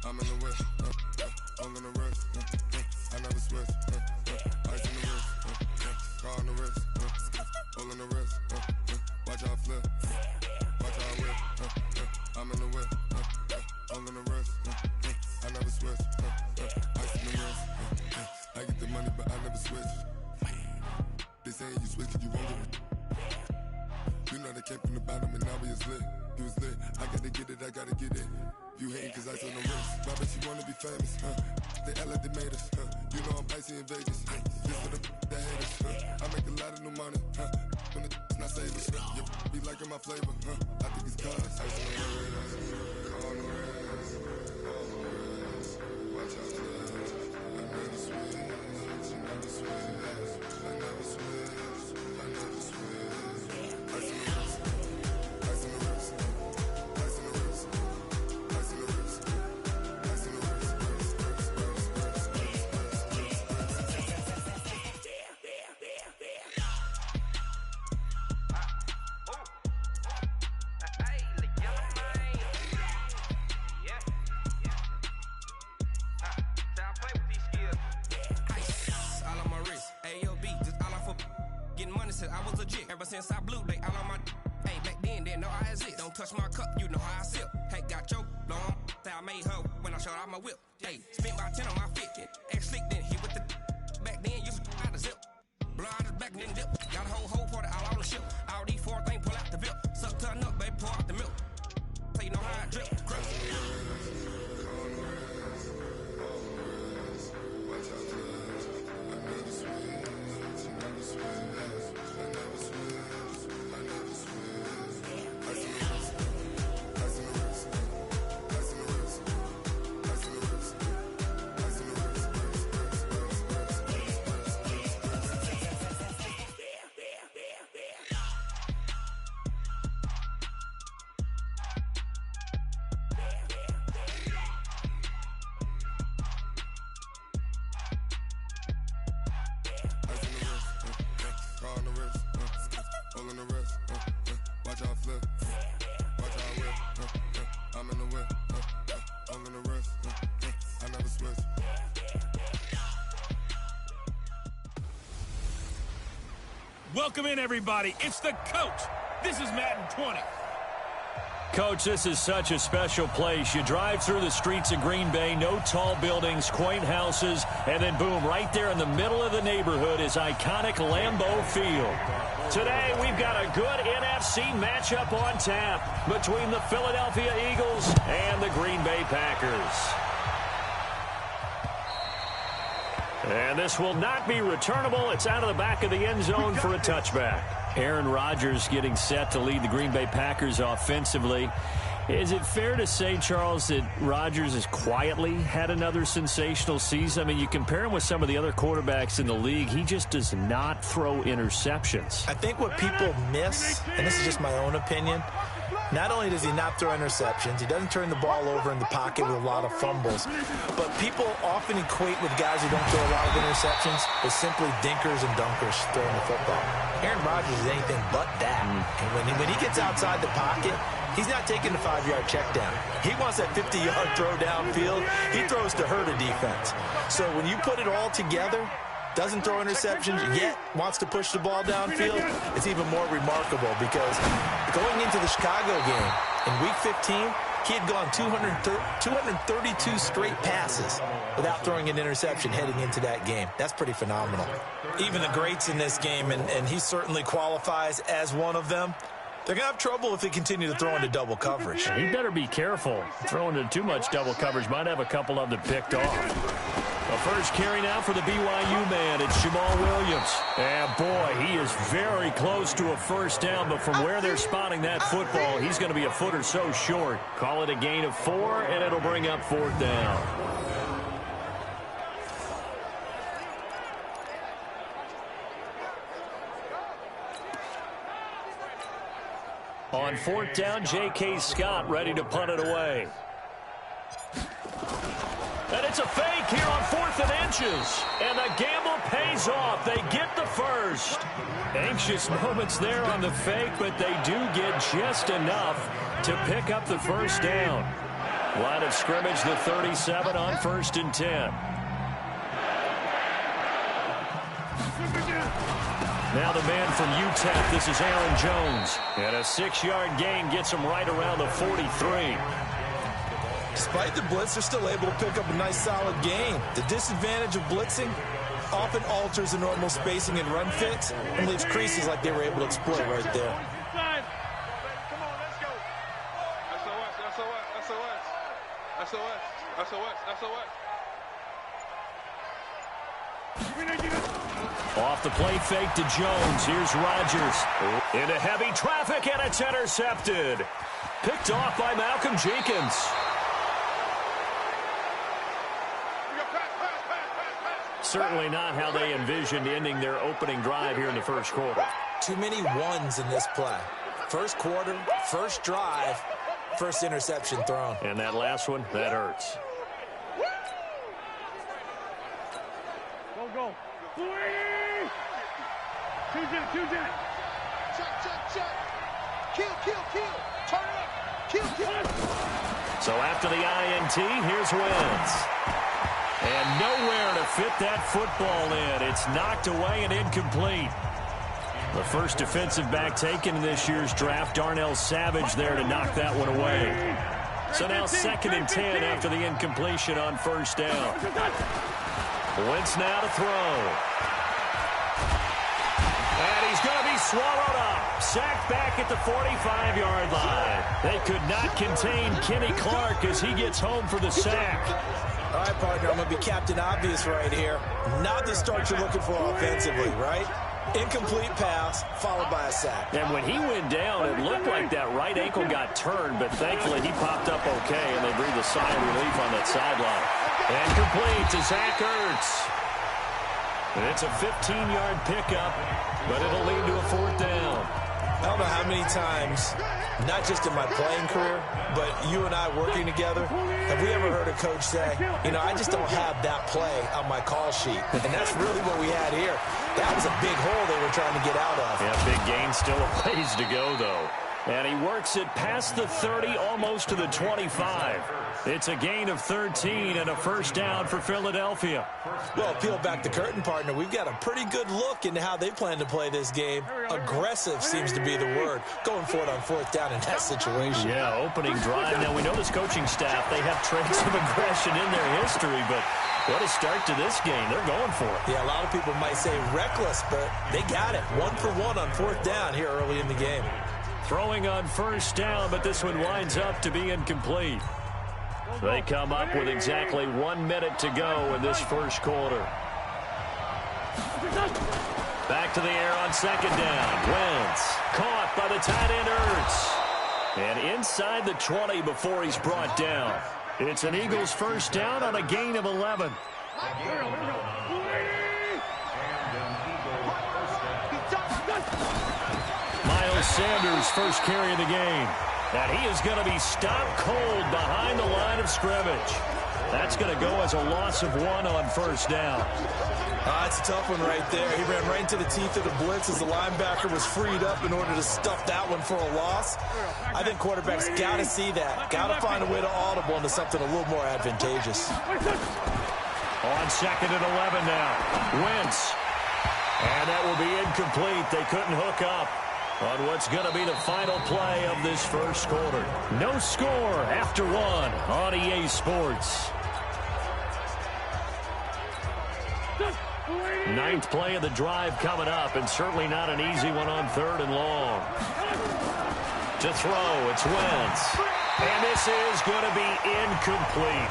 I'm in the west, all in the wrist. I never switch. Ice in the wrist, car on the wrist, all in the wrist. Watch how I flip, watch how I whip. I'm in the west, all in the wrist. I never switch. Ice in the wrist. I get the money, but I never switch. They saying you switch 'cause you won't get it. You know they came from the bottom and now we is lit. You was lit. I gotta get it, I gotta get it. You hating 'cause ice on the wrist. Why bet you wanna be famous, They act like they made us, You know I'm icy in Vegas, This for the haters, I make a lot of new money, When it's not savers, You be liking my flavor, I think it's cause ice on the wrist, on the wrist, on the wrist. Watch out, I never switch, I never switch, I never switch, I never switch. Ice on the wrist, ice on the wrist, ice on the wrist. I was a jig. Ever since I blew, they all on my. Hey, back then, didn't know I exist. Don't touch my cup, you know how I sip. Hey, got choked, long. Say I made her when I showed out my whip. Hey, spent about 10 on my 50. Ex-slick, then hit with the. Back then, used to out the zip. Blow out the back, then dip. Got a whole party all on the ship. All these four things pull out the bill. Suck to a nut, baby, pour out the milk. So you know how I drip. Crush. Welcome in, everybody. It's the coach. This is Madden 20. Coach, this is such a special place. You drive through the streets of Green Bay, no tall buildings, quaint houses, and then boom, right there in the middle of the neighborhood is iconic Lambeau Field. Today, we've got a good NFC matchup on tap between the Philadelphia Eagles and the Green Bay Packers. And this will not be returnable. It's out of the back of the end zone for a touchback. Aaron Rodgers getting set to lead the Green Bay Packers offensively. Is it fair to say, Charles, that Rodgers has quietly had another sensational season? I mean, you compare him with some of the other quarterbacks in the league, he just does not throw interceptions. I think what people miss, and this is just my own opinion, not only does he not throw interceptions, he doesn't turn the ball over in the pocket with a lot of fumbles, but people often equate with guys who don't throw a lot of interceptions with simply dinkers and dunkers throwing the football. Aaron Rodgers is anything but that. And when he gets outside the pocket, he's not taking the 5-yard check down. He wants that 50-yard throw downfield. He throws to hurt a defense. So when you put it all together, doesn't throw interceptions, yet wants to push the ball downfield, it's even more remarkable because going into the Chicago game in Week 15, he had gone 232 straight passes without throwing an interception heading into that game. That's pretty phenomenal. Even the greats in this game, and he certainly qualifies as one of them, they're going to have trouble if they continue to throw into double coverage. He better be careful. Throwing into too much double coverage might have a couple of them picked off. The first carry now for the BYU man. It's Jamal Williams. And, boy, he is very close to a first down, but from where they're spotting that football, he's going to be a foot or so short. Call it a gain of 4, and it'll bring up 4th down. On 4th down, J.K. Scott ready to punt it away. And it's a fake here on 4th and inches. And the gamble pays off. They get the first. Anxious moments there on the fake, but they do get just enough to pick up the first down. Line of scrimmage, the 37 on 1st and 10. Now the man from UTEP, this is Aaron Jones. And a 6-yard gain gets him right around the 43. Despite the blitz, they're still able to pick up a nice solid gain. The disadvantage of blitzing often alters the normal spacing and run fits and leaves creases like they were able to exploit right there. Come on, let's go. SOS. Off the play fake to Jones. Here's Rodgers. Into heavy traffic, and it's intercepted. Picked off by Malcolm Jenkins. Certainly not how they envisioned ending their opening drive here in the first quarter. Too many ones in this play. First quarter, first drive, first interception thrown. And that last one, that hurts. Go. Two down. Check. Kill. Turn it up. Kill. So after the INT, here's Wentz. And nowhere to fit that football in. It's knocked away and incomplete. The first defensive back taken in this year's draft, Darnell Savage, there to knock that one away. So now 2nd and 10 after the incompletion on first down. Wentz now to throw. And he's going to be swallowed up. Sacked back at the 45-yard line. They could not contain Kenny Clark as he gets home for the sack. All right, partner, I'm going to be Captain Obvious right here. Not the start you're looking for offensively, right? Incomplete pass, followed by a sack. And when he went down, it looked like that right ankle got turned, but thankfully he popped up okay, and they breathed a sigh of relief on that sideline. And complete to Zach Ertz. And it's a 15-yard pickup, but it'll lead to a 4th down. I don't know how many times, not just in my playing career, but you and I working together, have we ever heard a coach say, I just don't have that play on my call sheet. And that's really what we had here. That was a big hole they were trying to get out of. Yeah, big gain, still a ways to go, though. And he works it past the 30, almost to the 25. It's a gain of 13 and a first down for Philadelphia. Well, peel back the curtain, partner. We've got a pretty good look into how they plan to play this game. Aggressive seems to be the word. Going for it on 4th down in that situation. Yeah, opening drive. Now, we know this coaching staff, they have traits of aggression in their history, but what a start to this game. They're going for it. Yeah, a lot of people might say reckless, but they got it. 1 for 1 on 4th down here early in the game. Throwing on first down, but this one winds up to be incomplete. They come up with exactly 1 minute to go in this first quarter. Back to the air on 2nd down. Wentz caught by the tight end Ertz. And inside the 20 before he's brought down. It's an Eagles first down on a gain of 11. Miles Sanders first carry of the game. And he is going to be stopped cold behind the line of scrimmage. That's going to go as a loss of 1 on first down. That's a tough one right there. He ran right into the teeth of the blitz as the linebacker was freed up in order to stuff that one for a loss. I think quarterbacks got to see that. Got to find a way to audible into something a little more advantageous. On 2nd and 11 now. Wentz. And that will be incomplete. They couldn't hook up on what's going to be the final play of this first quarter. No score after 1 on EA Sports. 9th play of the drive coming up, and certainly not an easy one on 3rd and long. To throw, it's Wentz. And this is going to be incomplete.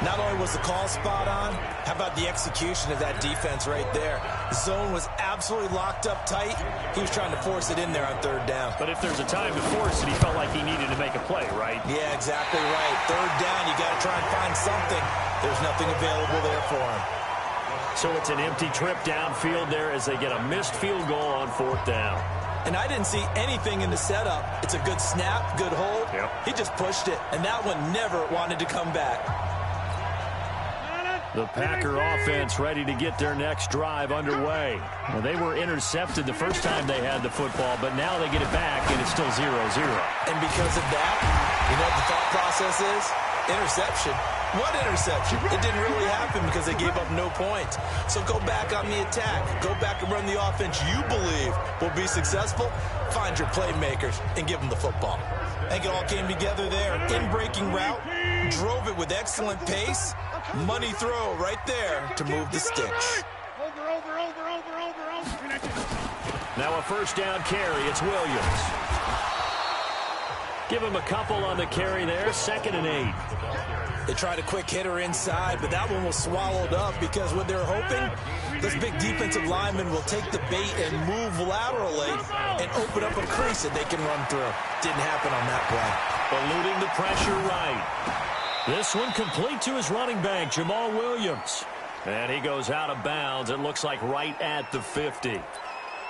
Not only was the call spot on, how about the execution of that defense right there? The zone was absolutely locked up tight. He was trying to force it in there on 3rd down. But if there's a time to force it, he felt like he needed to make a play, right? Yeah, exactly right. 3rd down, you got to try and find something. There's nothing available there for him. So it's an empty trip downfield there as they get a missed field goal on 4th down. And I didn't see anything in the setup. It's a good snap, good hold. Yep. He just pushed it, and that one never wanted to come back. The Packer offense ready to get their next drive underway. Well, they were intercepted the first time they had the football, but now they get it back, and it's still 0-0. And because of that, you know what the thought process is? Interception. What interception? It didn't really happen because they gave up no points. So go back on the attack. Go back and run the offense you believe will be successful. Find your playmakers and give them the football. I think it all came together there. In-breaking route. Drove it with excellent pace. Money throw right there to move the sticks. Now a first down carry. It's Williams. Give him a couple on the carry there. 2nd and 8. They tried a quick hitter inside, but that one was swallowed up because what they're hoping, this big defensive lineman will take the bait and move laterally and open up a crease that they can run through. Didn't happen on that play. Eluding the pressure right. This one complete to his running back, Jamal Williams. And he goes out of bounds. It looks like right at the 50.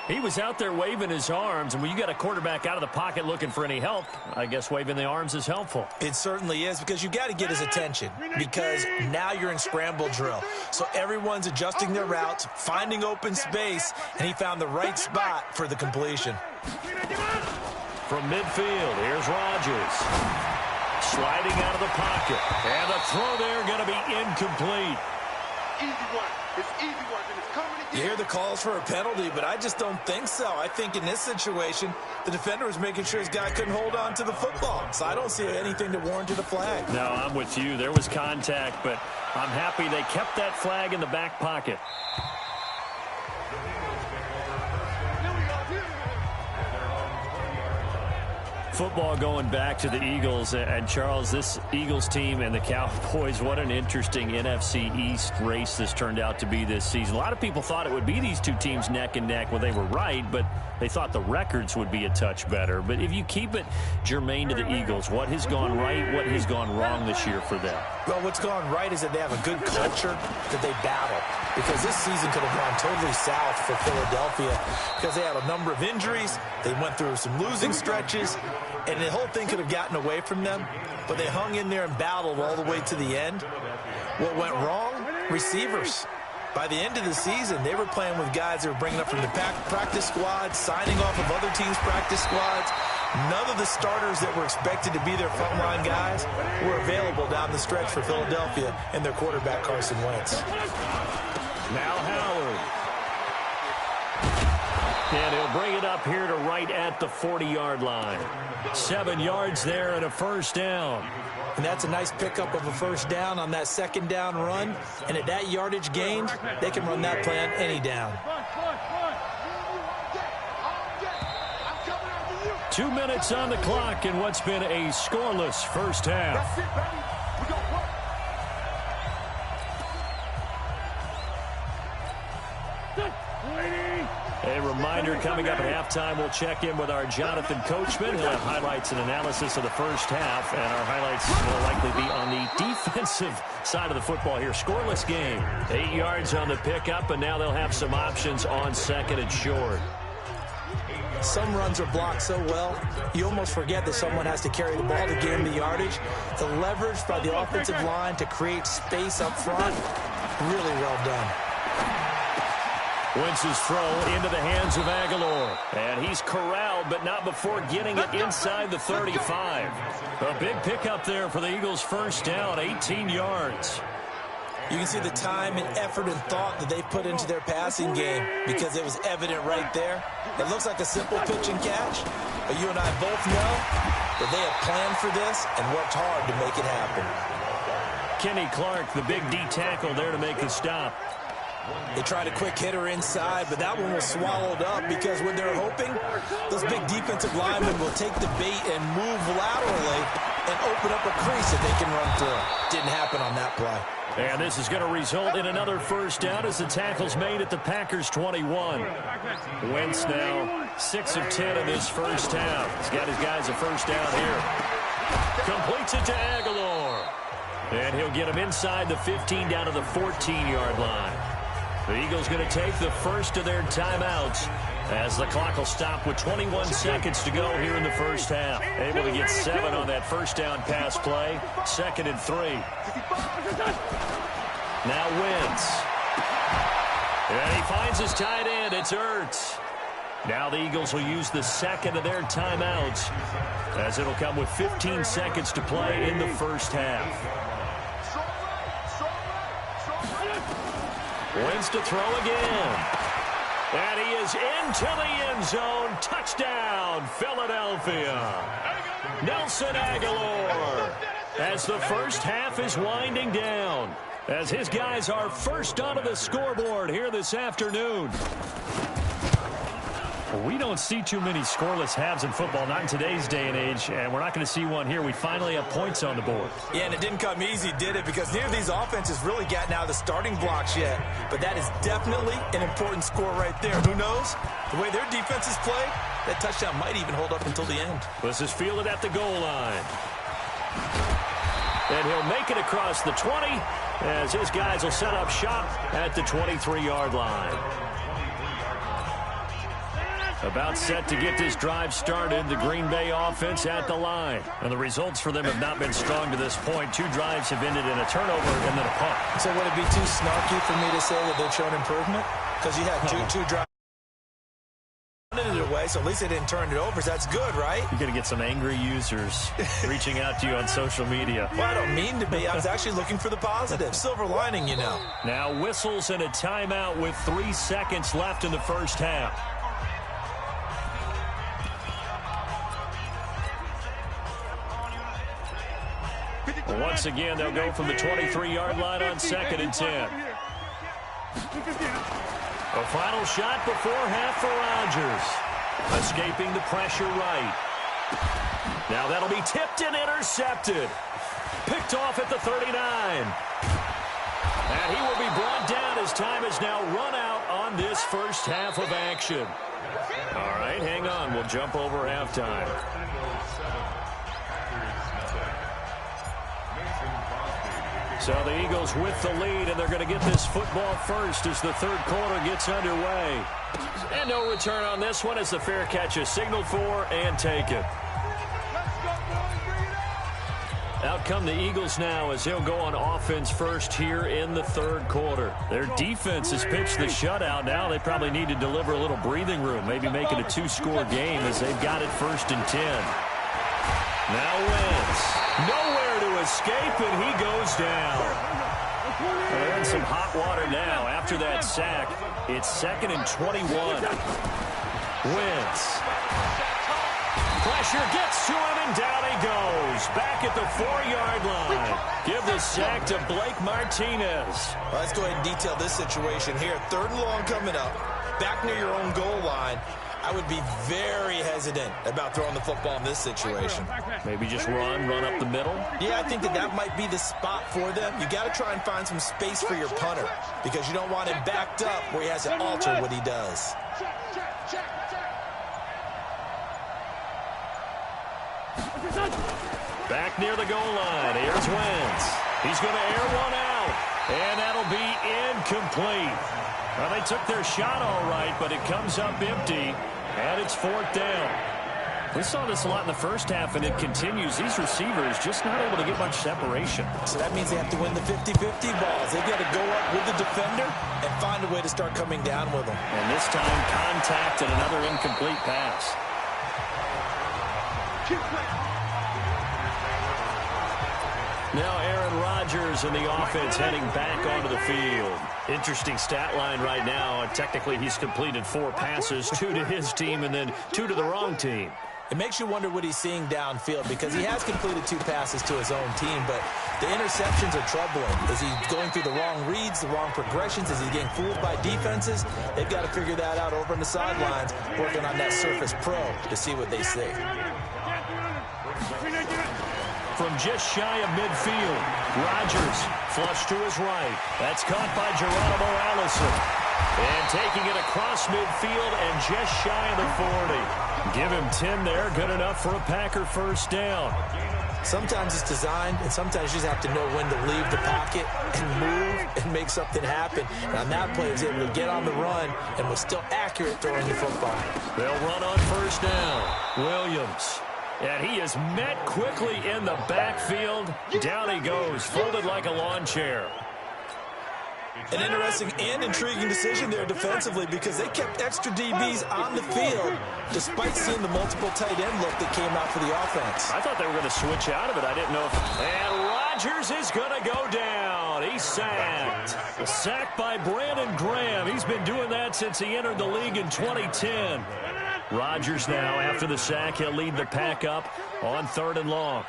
He was out there waving his arms, and when you got a quarterback out of the pocket looking for any help, I guess waving the arms is helpful. It certainly is, because you got to get his attention, because now you're in scramble drill. So everyone's adjusting their routes, finding open space, and he found the right spot for the completion. From midfield, here's Rodgers. Sliding out of the pocket. And the throw there going to be incomplete. Easy one. It's easy one, and it's coming again. You hear the calls for a penalty, but I just don't think so. I think in this situation, the defender was making sure his guy couldn't hold on to the football. So I don't see anything to warrant a flag. No, I'm with you. There was contact, but I'm happy they kept that flag in the back pocket. Football going back to the Eagles, and Charles, this Eagles team and the Cowboys, what an interesting NFC East race this turned out to be this season. A lot of people thought it would be these two teams neck and neck. Well, they were right, but they thought the records would be a touch better. But if you keep it germane to the Eagles, what has gone right, what has gone wrong this year for them? Well, what's gone right is that they have a good culture that they battle, because this season could have gone totally south for Philadelphia because they had a number of injuries. They went through some losing stretches, and the whole thing could have gotten away from them, but they hung in there and battled all the way to the end. What went wrong? Receivers. By the end of the season, they were playing with guys that were bringing up from the practice squad, signing off of other teams' practice squads. None of the starters that were expected to be their frontline guys were available down the stretch for Philadelphia and their quarterback, Carson Wentz. Now Howard. And he'll bring it up here to right at the 40-yard line. 7 yards there and a first down. And that's a nice pickup of a first down on that second down run. And at that yardage gained, they can run that play on any down. 2 minutes on the clock in what's been a scoreless first half. A reminder, coming up at halftime, we'll check in with our Jonathan Coachman. He'll have highlights and analysis of the first half, and our highlights will likely be on the defensive side of the football here. Scoreless game. 8 yards on the pickup, and now they'll have some options on second and short. Some runs are blocked so well, you almost forget that someone has to carry the ball to gain the yardage. The leverage by the offensive line to create space up front, really well done. Wentz's throw into the hands of Aguilar. And he's corralled, but not before getting it inside the 35. A big pickup there for the Eagles' first down, 18 yards. You can see the time and effort and thought that they put into their passing game because it was evident right there. It looks like a simple pitch and catch, but you and I both know that they have planned for this and worked hard to make it happen. Kenny Clark, the big D tackle there to make the stop. They tried a quick hitter inside, but that one was swallowed up because what they're hoping, those big defensive linemen will take the bait and move laterally and open up a crease that they can run through. Didn't happen on that play. And this is going to result in another first down as the tackle's made at the Packers' 21. Wentz now 6 of 10 in this first half. He's got his guys a first down here. Completes it to Aguilar. And he'll get him inside the 15 down to the 14-yard line. The Eagles going to take the first of their timeouts As the clock will stop with 21 seconds to go here in the first half. Able to get 7 on that first down pass play. 2nd and 3. Now Wentz. And he finds his tight end. It's Ertz. Now the Eagles will use the second of their timeouts, as it'll come with 15 seconds to play in the first half. Wentz to throw again. And he is into the end zone. Touchdown, Philadelphia. Nelson Aguilar. As the first half is winding down, as his guys are first onto the scoreboard here this afternoon. We don't see too many scoreless halves in football, not in today's day and age, and we're not going to see one here. We finally have points on the board. Yeah, and it didn't come easy, did it? Because neither of these offenses really gotten out of the starting blocks yet. But that is definitely an important score right there. Who knows? The way their defenses play, that touchdown might even hold up until the end. This is fielded at the goal line. And he'll make it across the 20, as his guys will set up shop at the 23-yard line. About set to get this drive started, the Green Bay offense at the line. And the results for them have not been strong to this point. 2 drives have ended in a turnover and then a punt. So would it be too snarky for me to say that they've shown improvement? Because you had two drives it away, so at least they didn't turn it over. So that's good, right? You're going to get some angry users reaching out to you on social media. Well, I don't mean to be. I was actually looking for the positive. Silver lining, you know. Now whistles and a timeout with 3 seconds left in the first half. Once again, they'll go from the 23-yard line on 2nd and 10. A final shot before half for Rodgers. Escaping the pressure right. Now that'll be tipped and intercepted. Picked off at the 39. And he will be brought down as time has now run out on this first half of action. All right, hang on. We'll jump over halftime. So the Eagles with the lead, and they're going to get this football first as the third quarter gets underway. And no return on this one as the fair catch is signaled for and taken. Out come the Eagles now as they'll go on offense first here in the third quarter. Their defense has pitched the shutout. Now they probably need to deliver a little breathing room, maybe make it a 2-score game as they've got it 1st and 10. Now Wentz. Nowhere to escape, and he goes down. And some hot water now after that sack. It's 2nd and 21. Wentz. Pressure gets to him, and down he goes. Back at the 4-yard line. Give the sack to Blake Martinez. Well, let's go ahead and detail this situation here. 3rd and long coming up. Back near your own goal line. I would be very hesitant about throwing the football in this situation. Maybe just run up the middle? Yeah, I think that might be the spot for them. You got to try and find some space for your punter because you don't want him backed up where he has to alter what he does. Back near the goal line. Here's Wentz. He's going to air one out, and that'll be incomplete. Well, they took their shot all right, but it comes up empty, and it's 4th down. We saw this a lot in the first half, and it continues. These receivers just not able to get much separation. So that means they have to win the 50-50 balls. They've got to go up with the defender and find a way to start coming down with them. And this time, contact and another incomplete pass. Now Aaron Rodgers and the offense heading back onto the field. Interesting stat line right now. Technically, he's completed 4 passes, 2 to his team and then 2 to the wrong team. It makes you wonder what he's seeing downfield because he has completed 2 passes to his own team, but the interceptions are troubling. Is he going through the wrong reads, the wrong progressions? Is he getting fooled by defenses? They've got to figure that out over on the sidelines, working on that Surface Pro to see what they see. From just shy of midfield, Rodgers flush to his right. That's caught by Geronimo Allison. And taking it across midfield and just shy of the 40. Give him 10 there, good enough for a Packer first down. Sometimes it's designed, and sometimes you just have to know when to leave the pocket and move and make something happen. And on that play, he was able to get on the run and was still accurate throwing the football. They'll run on first down. Williams. And he is met quickly in the backfield. Down he goes, folded like a lawn chair. An interesting and intriguing decision there defensively because they kept extra DBs on the field despite seeing the multiple tight end look that came out for the offense. I thought they were going to switch out of it. I didn't know if... And Rodgers is going to go down. He's sacked. A sack by Brandon Graham. He's been doing that since he entered the league in 2010. Rodgers now, after the sack, he'll lead the pack up on 3rd and long.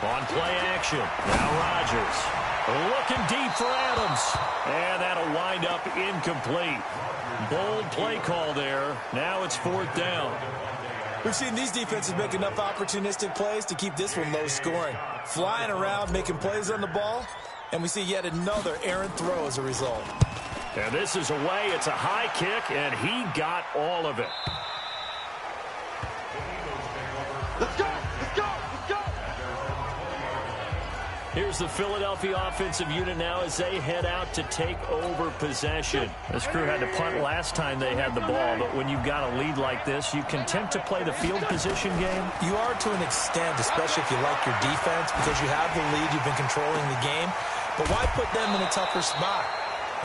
On play action. Now Rodgers. Looking deep for Adams. And that'll wind up incomplete. Bold play call there. Now it's 4th down. We've seen these defenses make enough opportunistic plays to keep this one low scoring. Flying around, making plays on the ball. And we see yet another errant throw as a result. And this is away. It's a high kick, and he got all of it. Let's go! Let's go! Let's go! Here's the Philadelphia offensive unit now as they head out to take over possession. This crew had to punt last time they had the ball, but when you've got a lead like this, you content to play the field position game? You are to an extent, especially if you like your defense, because you have the lead, you've been controlling the game. But why put them in a tougher spot?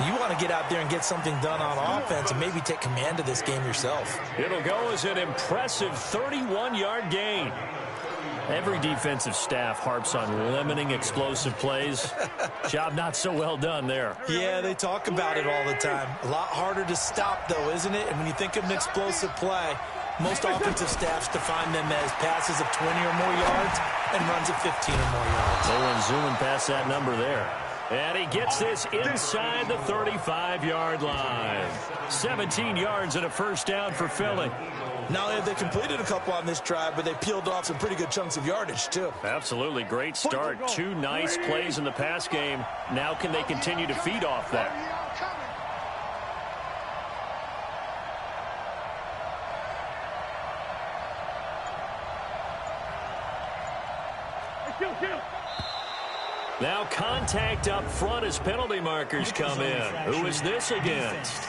You want to get out there and get something done on offense and maybe take command of this game yourself. It'll go as an impressive 31-yard gain. Every defensive staff harps on limiting explosive plays. Job not so well done there. Yeah, they talk about it all the time. A lot harder to stop, though, isn't it? And when you think of an explosive play, most offensive staffs define them as passes of 20 or more yards and runs of 15 or more yards. No one zooming past that number there. And he gets this inside the 35-yard line. 17 yards and a first down for Philly. Not only have they completed a couple on this drive, but they peeled off some pretty good chunks of yardage, too. Absolutely. Great start. 2 nice plays in the pass game. Now can they continue to feed off that? Now contact up front as penalty markers come in. Who is this against?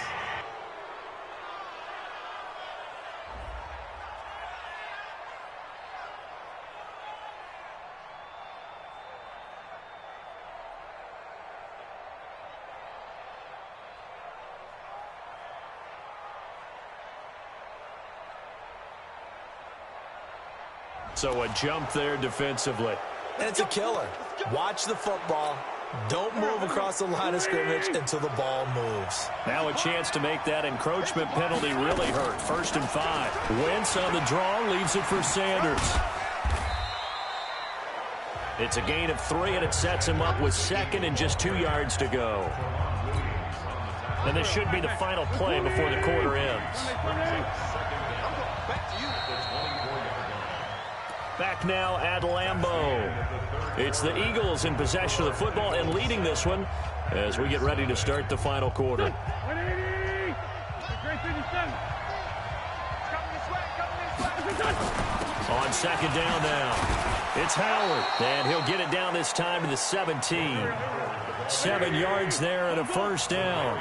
So a jump there defensively. And it's a killer. Watch the football. Don't move across the line of scrimmage until the ball moves. Now a chance to make that encroachment penalty really hurt. 1st and 5. Wentz on the draw, leaves it for Sanders. It's a gain of 3, and it sets him up with 2nd and just 2 yards to go. And this should be the final play before the quarter ends. Back now at Lambeau. It's the Eagles in possession of the football and leading this one as we get ready to start the final quarter. On 2nd down now, it's Howard, and he'll get it down this time to the 17. 7 yards there and a first down.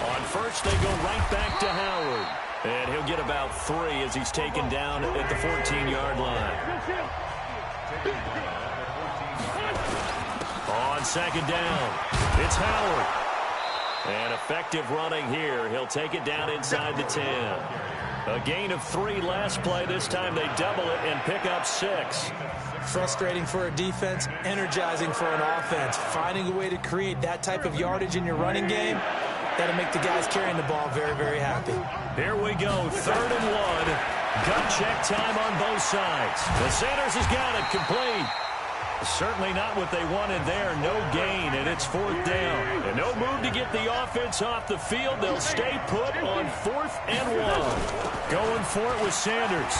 On first, they go right back to Howard. And he'll get about 3 as he's taken down at the 14-yard line. On 2nd down, it's Howard. And effective running here. He'll take it down inside the 10. A gain of 3 last play. This time they double it and pick up 6. Frustrating for a defense, energizing for an offense. Finding a way to create that type of yardage in your running game, that'll make the guys carrying the ball very, very happy. Here we go, 3rd and 1. Gut check time on both sides. The Sanders has got it complete. Certainly not what they wanted there. No gain, and it's 4th down. And no move to get the offense off the field. They'll stay put on 4th and 1. Going for it with Sanders.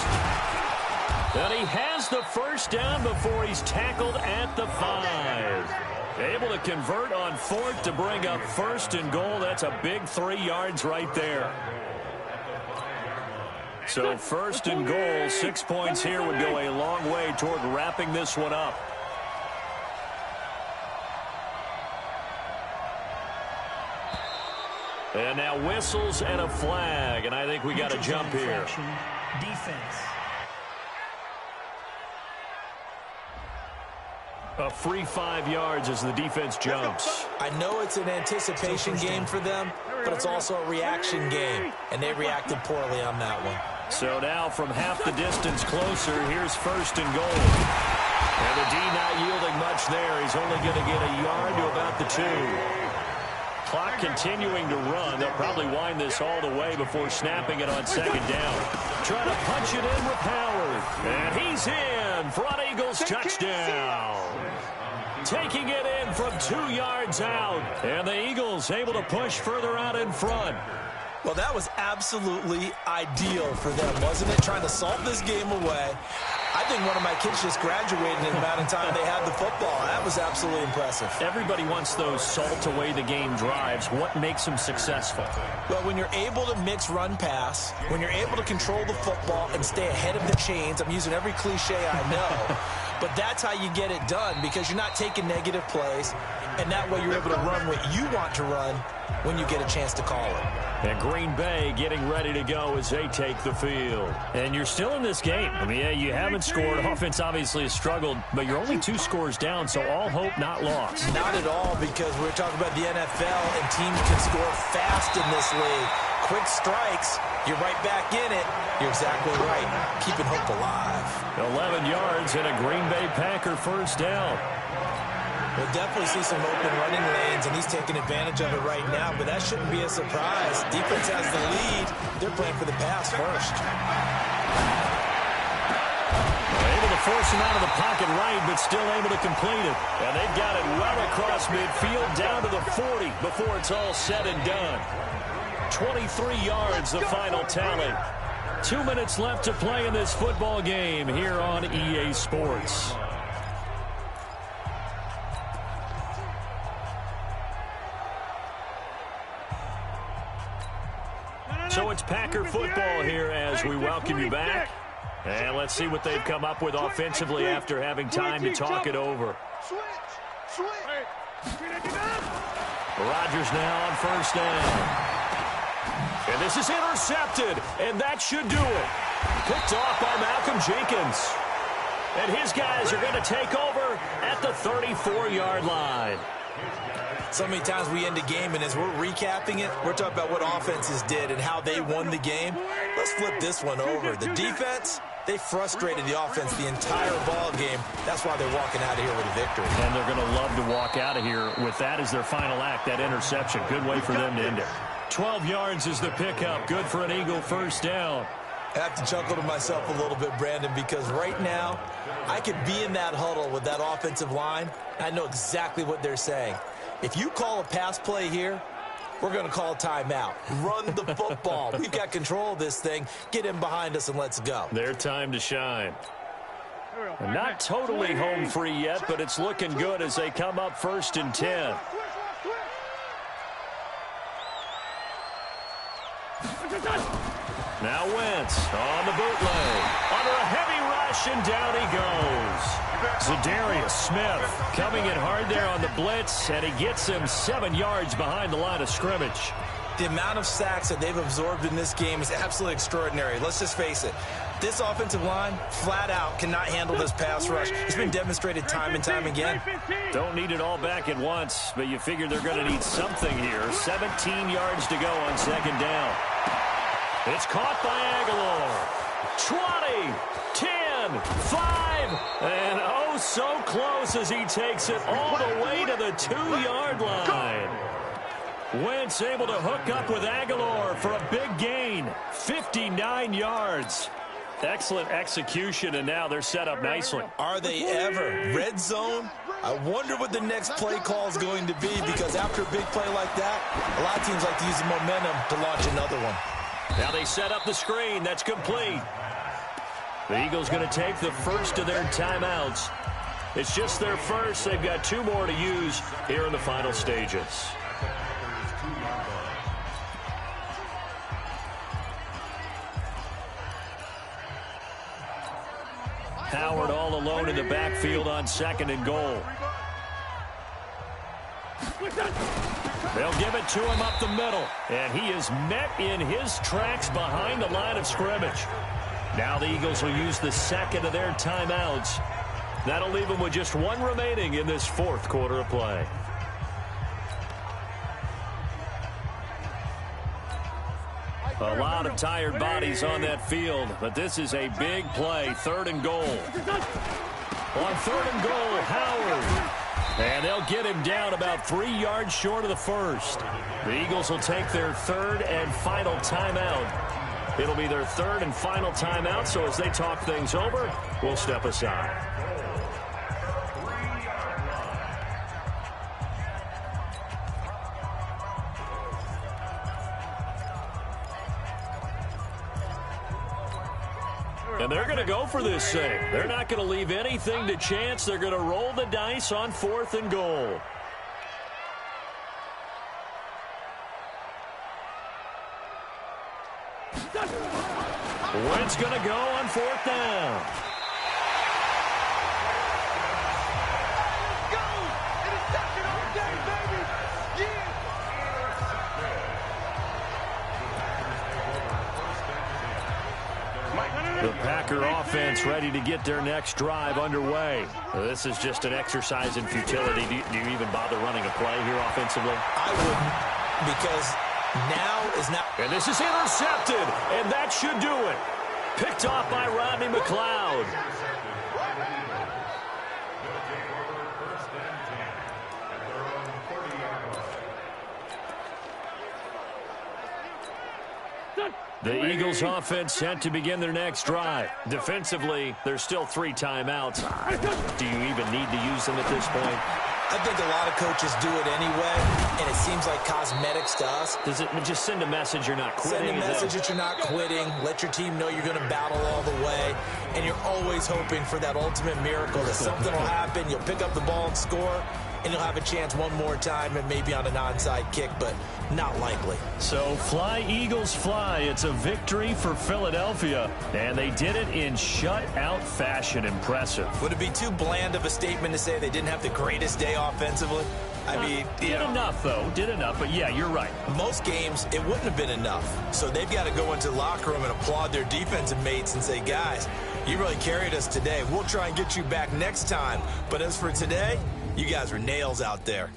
And he has the first down before he's tackled at the 5. Able to convert on 4th to bring up 1st and goal. That's a big 3 yards right there. So first and goal, 6 points here would go a long way toward wrapping this one up. And now whistles and a flag, and I think we got a jump here. Defense. A free 5 yards as the defense jumps. I know it's an anticipation game for them, but it's also a reaction game, and they reacted poorly on that one. So now from half the distance closer, here's first and goal. And the D not yielding much there. He's only going to get a yard to about the 2. Clock continuing to run. They'll probably wind this all the way before snapping it on second down. Trying to punch it in with Howard. And he's in. Front Eagles touchdown. Taking it in from 2 yards out. And the Eagles able to push further out in front. Well, that was absolutely ideal for them, wasn't it? Trying to salt this game away. I think one of my kids just graduated in the amount of time they had the football. That was absolutely impressive. Everybody wants those salt-away-the-game drives. What makes them successful? Well, when you're able to mix run-pass, when you're able to control the football and stay ahead of the chains, I'm using every cliche I know, but that's how you get it done because you're not taking negative plays, and that way you're able to run what you want to run when you get a chance to call it. And Green Bay getting ready to go as they take the field. And you're still in this game. I mean, yeah, you haven't scored. Offense obviously has struggled, but you're only 2 scores down, so all hope not lost. Not at all, because we're talking about the NFL, and teams can score fast in this league. Quick strikes, you're right back in it. You're exactly right. Keeping hope alive. 11 yards and a Green Bay Packer first down. We'll definitely see some open running lanes, and he's taking advantage of it right now, but that shouldn't be a surprise. Defense has the lead. They're playing for the pass first. Able to force him out of the pocket right, but still able to complete it. And they've got it well across midfield down to the 40 before it's all said and done. 23 yards, the final tally. 2 minutes left to play in this football game here on EA Sports. So it's Packer football here as we welcome you back. And let's see what they've come up with offensively after having time to talk it over. Rodgers now on first down. And this is intercepted, and that should do it. Picked off by Malcolm Jenkins. And his guys are going to take over at the 34-yard line. So many times we end a game, and as we're recapping it, we're talking about what offenses did and how they won the game. Let's flip this one over. The defense, they frustrated the offense the entire ball game. That's why they're walking out of here with a victory. And they're going to love to walk out of here with that as their final act, that interception. Good way for them to end it. 12 yards is the pickup. Good for an Eagle first down. I have to chuckle to myself a little bit, Brandon, because right now I could be in that huddle with that offensive line. I know exactly what they're saying. If you call a pass play here, we're going to call a timeout. Run the football. We've got control of this thing. Get in behind us and let's go. Their time to shine. Not totally home free yet, but it's looking good as they come up first and 10. Now Wentz on the bootleg. Under a heavy rush, and down he goes. Zadarius Smith coming in hard there on the blitz, and he gets him 7 yards behind the line of scrimmage. The amount of sacks that they've absorbed in this game is absolutely extraordinary. Let's just face it. This offensive line, flat out, cannot handle this pass rush. It's been demonstrated time and time again. Don't need it all back at once, but you figure they're going to need something here. 17 yards to go on second down. It's caught by Aguilar. 20, 10, 5, and oh so close as he takes it all the way to the 2-yard line. Wentz able to hook up with Aguilar for a big gain. 59 yards. Excellent execution, and now they're set up nicely. Are they ever? Red zone? I wonder what the next play call is going to be, because after a big play like that, a lot of teams like to use the momentum to launch another one. Now they set up the screen. That's complete. The Eagles going to take the first of their timeouts. It's just their first. They've got 2 more to use here in the final stages. Howard all alone in the backfield on 2nd and goal. They'll give it to him up the middle, and he is met in his tracks behind the line of scrimmage. Now the Eagles will use the second of their timeouts. That'll leave them with just one remaining in this 4th quarter of play. A lot of tired bodies on that field, but this is a big play. 3rd and goal. On 3rd and goal, Howard. And they'll get him down about 3 yards short of the first. The Eagles will take their 3rd and final timeout. It'll be their 3rd and final timeout, so as they talk things over, we'll step aside. And they're going to go for this thing. They're not going to leave anything to chance. They're going to roll the dice on 4th and goal. Wentz going to go on 4th down. The Packer offense ready to get their next drive underway. This is just an exercise in futility. Do you even bother running a play here offensively? I wouldn't, because now is not. And this is intercepted, and that should do it. Picked off by Rodney McLeod. The Eagles offense set to begin their next drive. Defensively, there's still 3 timeouts. Do you even need to use them at this point? I think a lot of coaches do it anyway, and it seems like cosmetics to us. Does it just send a message you're not quitting? Send a message that you're not quitting. Let your team know you're going to battle all the way, and you're always hoping for that ultimate miracle that something will happen. You'll pick up the ball and score, and you'll have a chance one more time and maybe on an onside kick, but not likely. So fly, Eagles, fly. It's a victory for Philadelphia, and they did it in shutout fashion. Impressive. Would it be too bland of a statement to say they didn't have the greatest day offensively? I mean, did enough, though. Did enough, but yeah, you're right. Most games, it wouldn't have been enough. So they've got to go into the locker room and applaud their defensive mates and say, guys, you really carried us today. We'll try and get you back next time. But as for today, you guys were nails out there.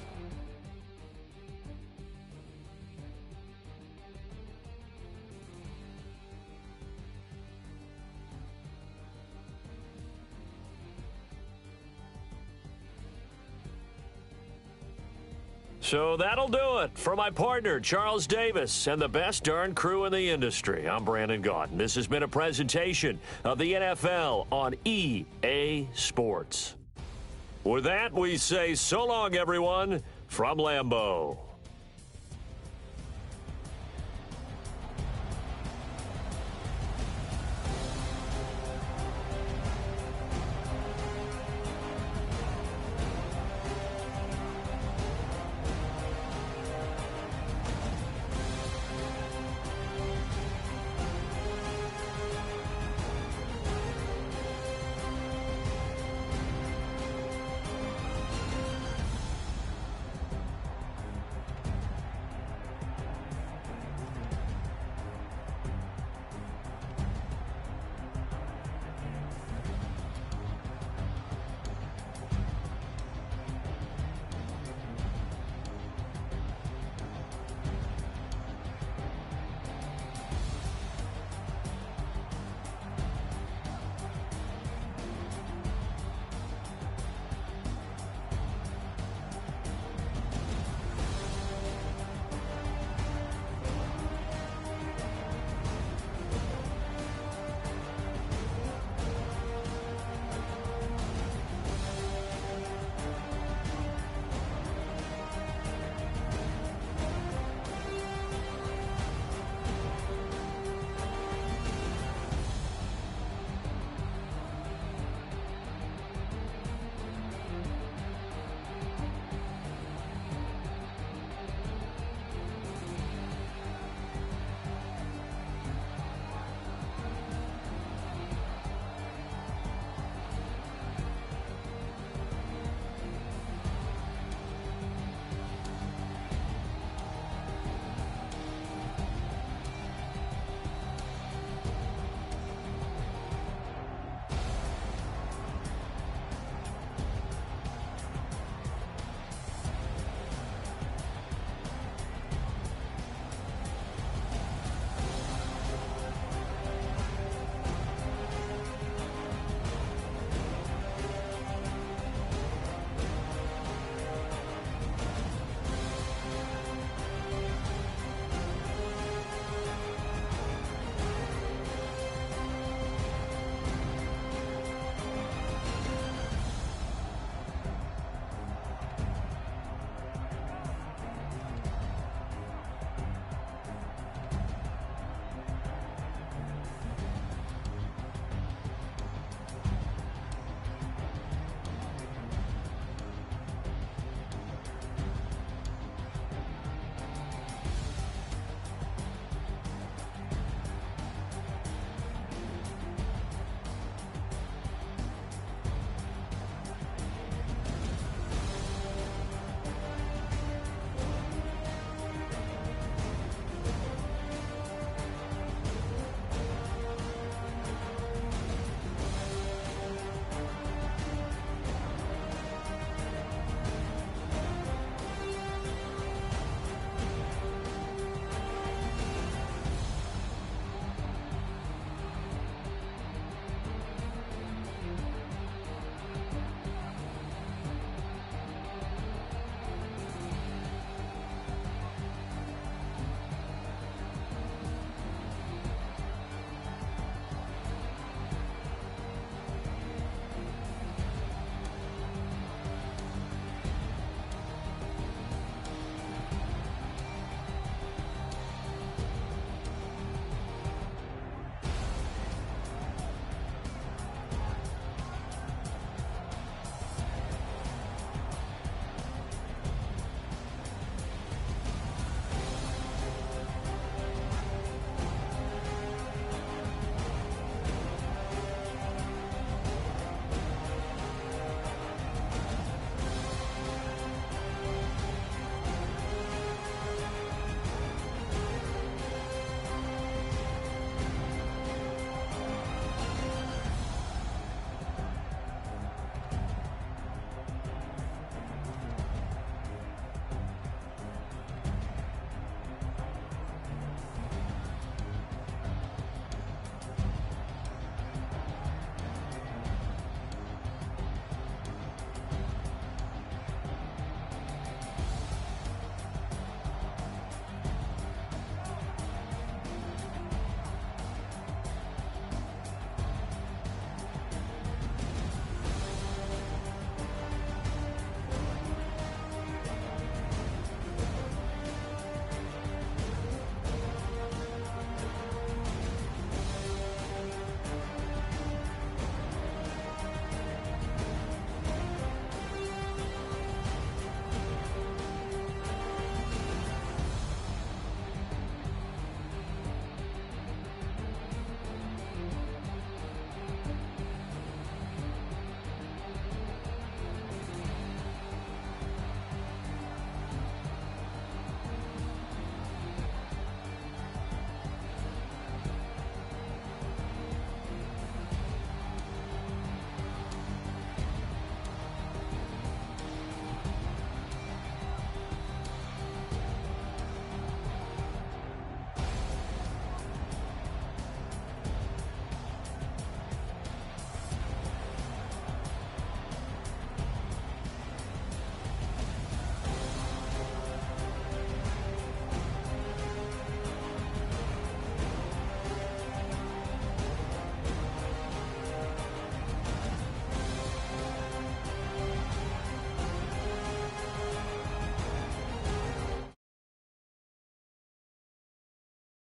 So that'll do it. For my partner, Charles Davis, and the best darn crew in the industry, I'm Brandon Gaudin. This has been a presentation of the NFL on EA Sports. With that, we say so long, everyone, from Lambeau.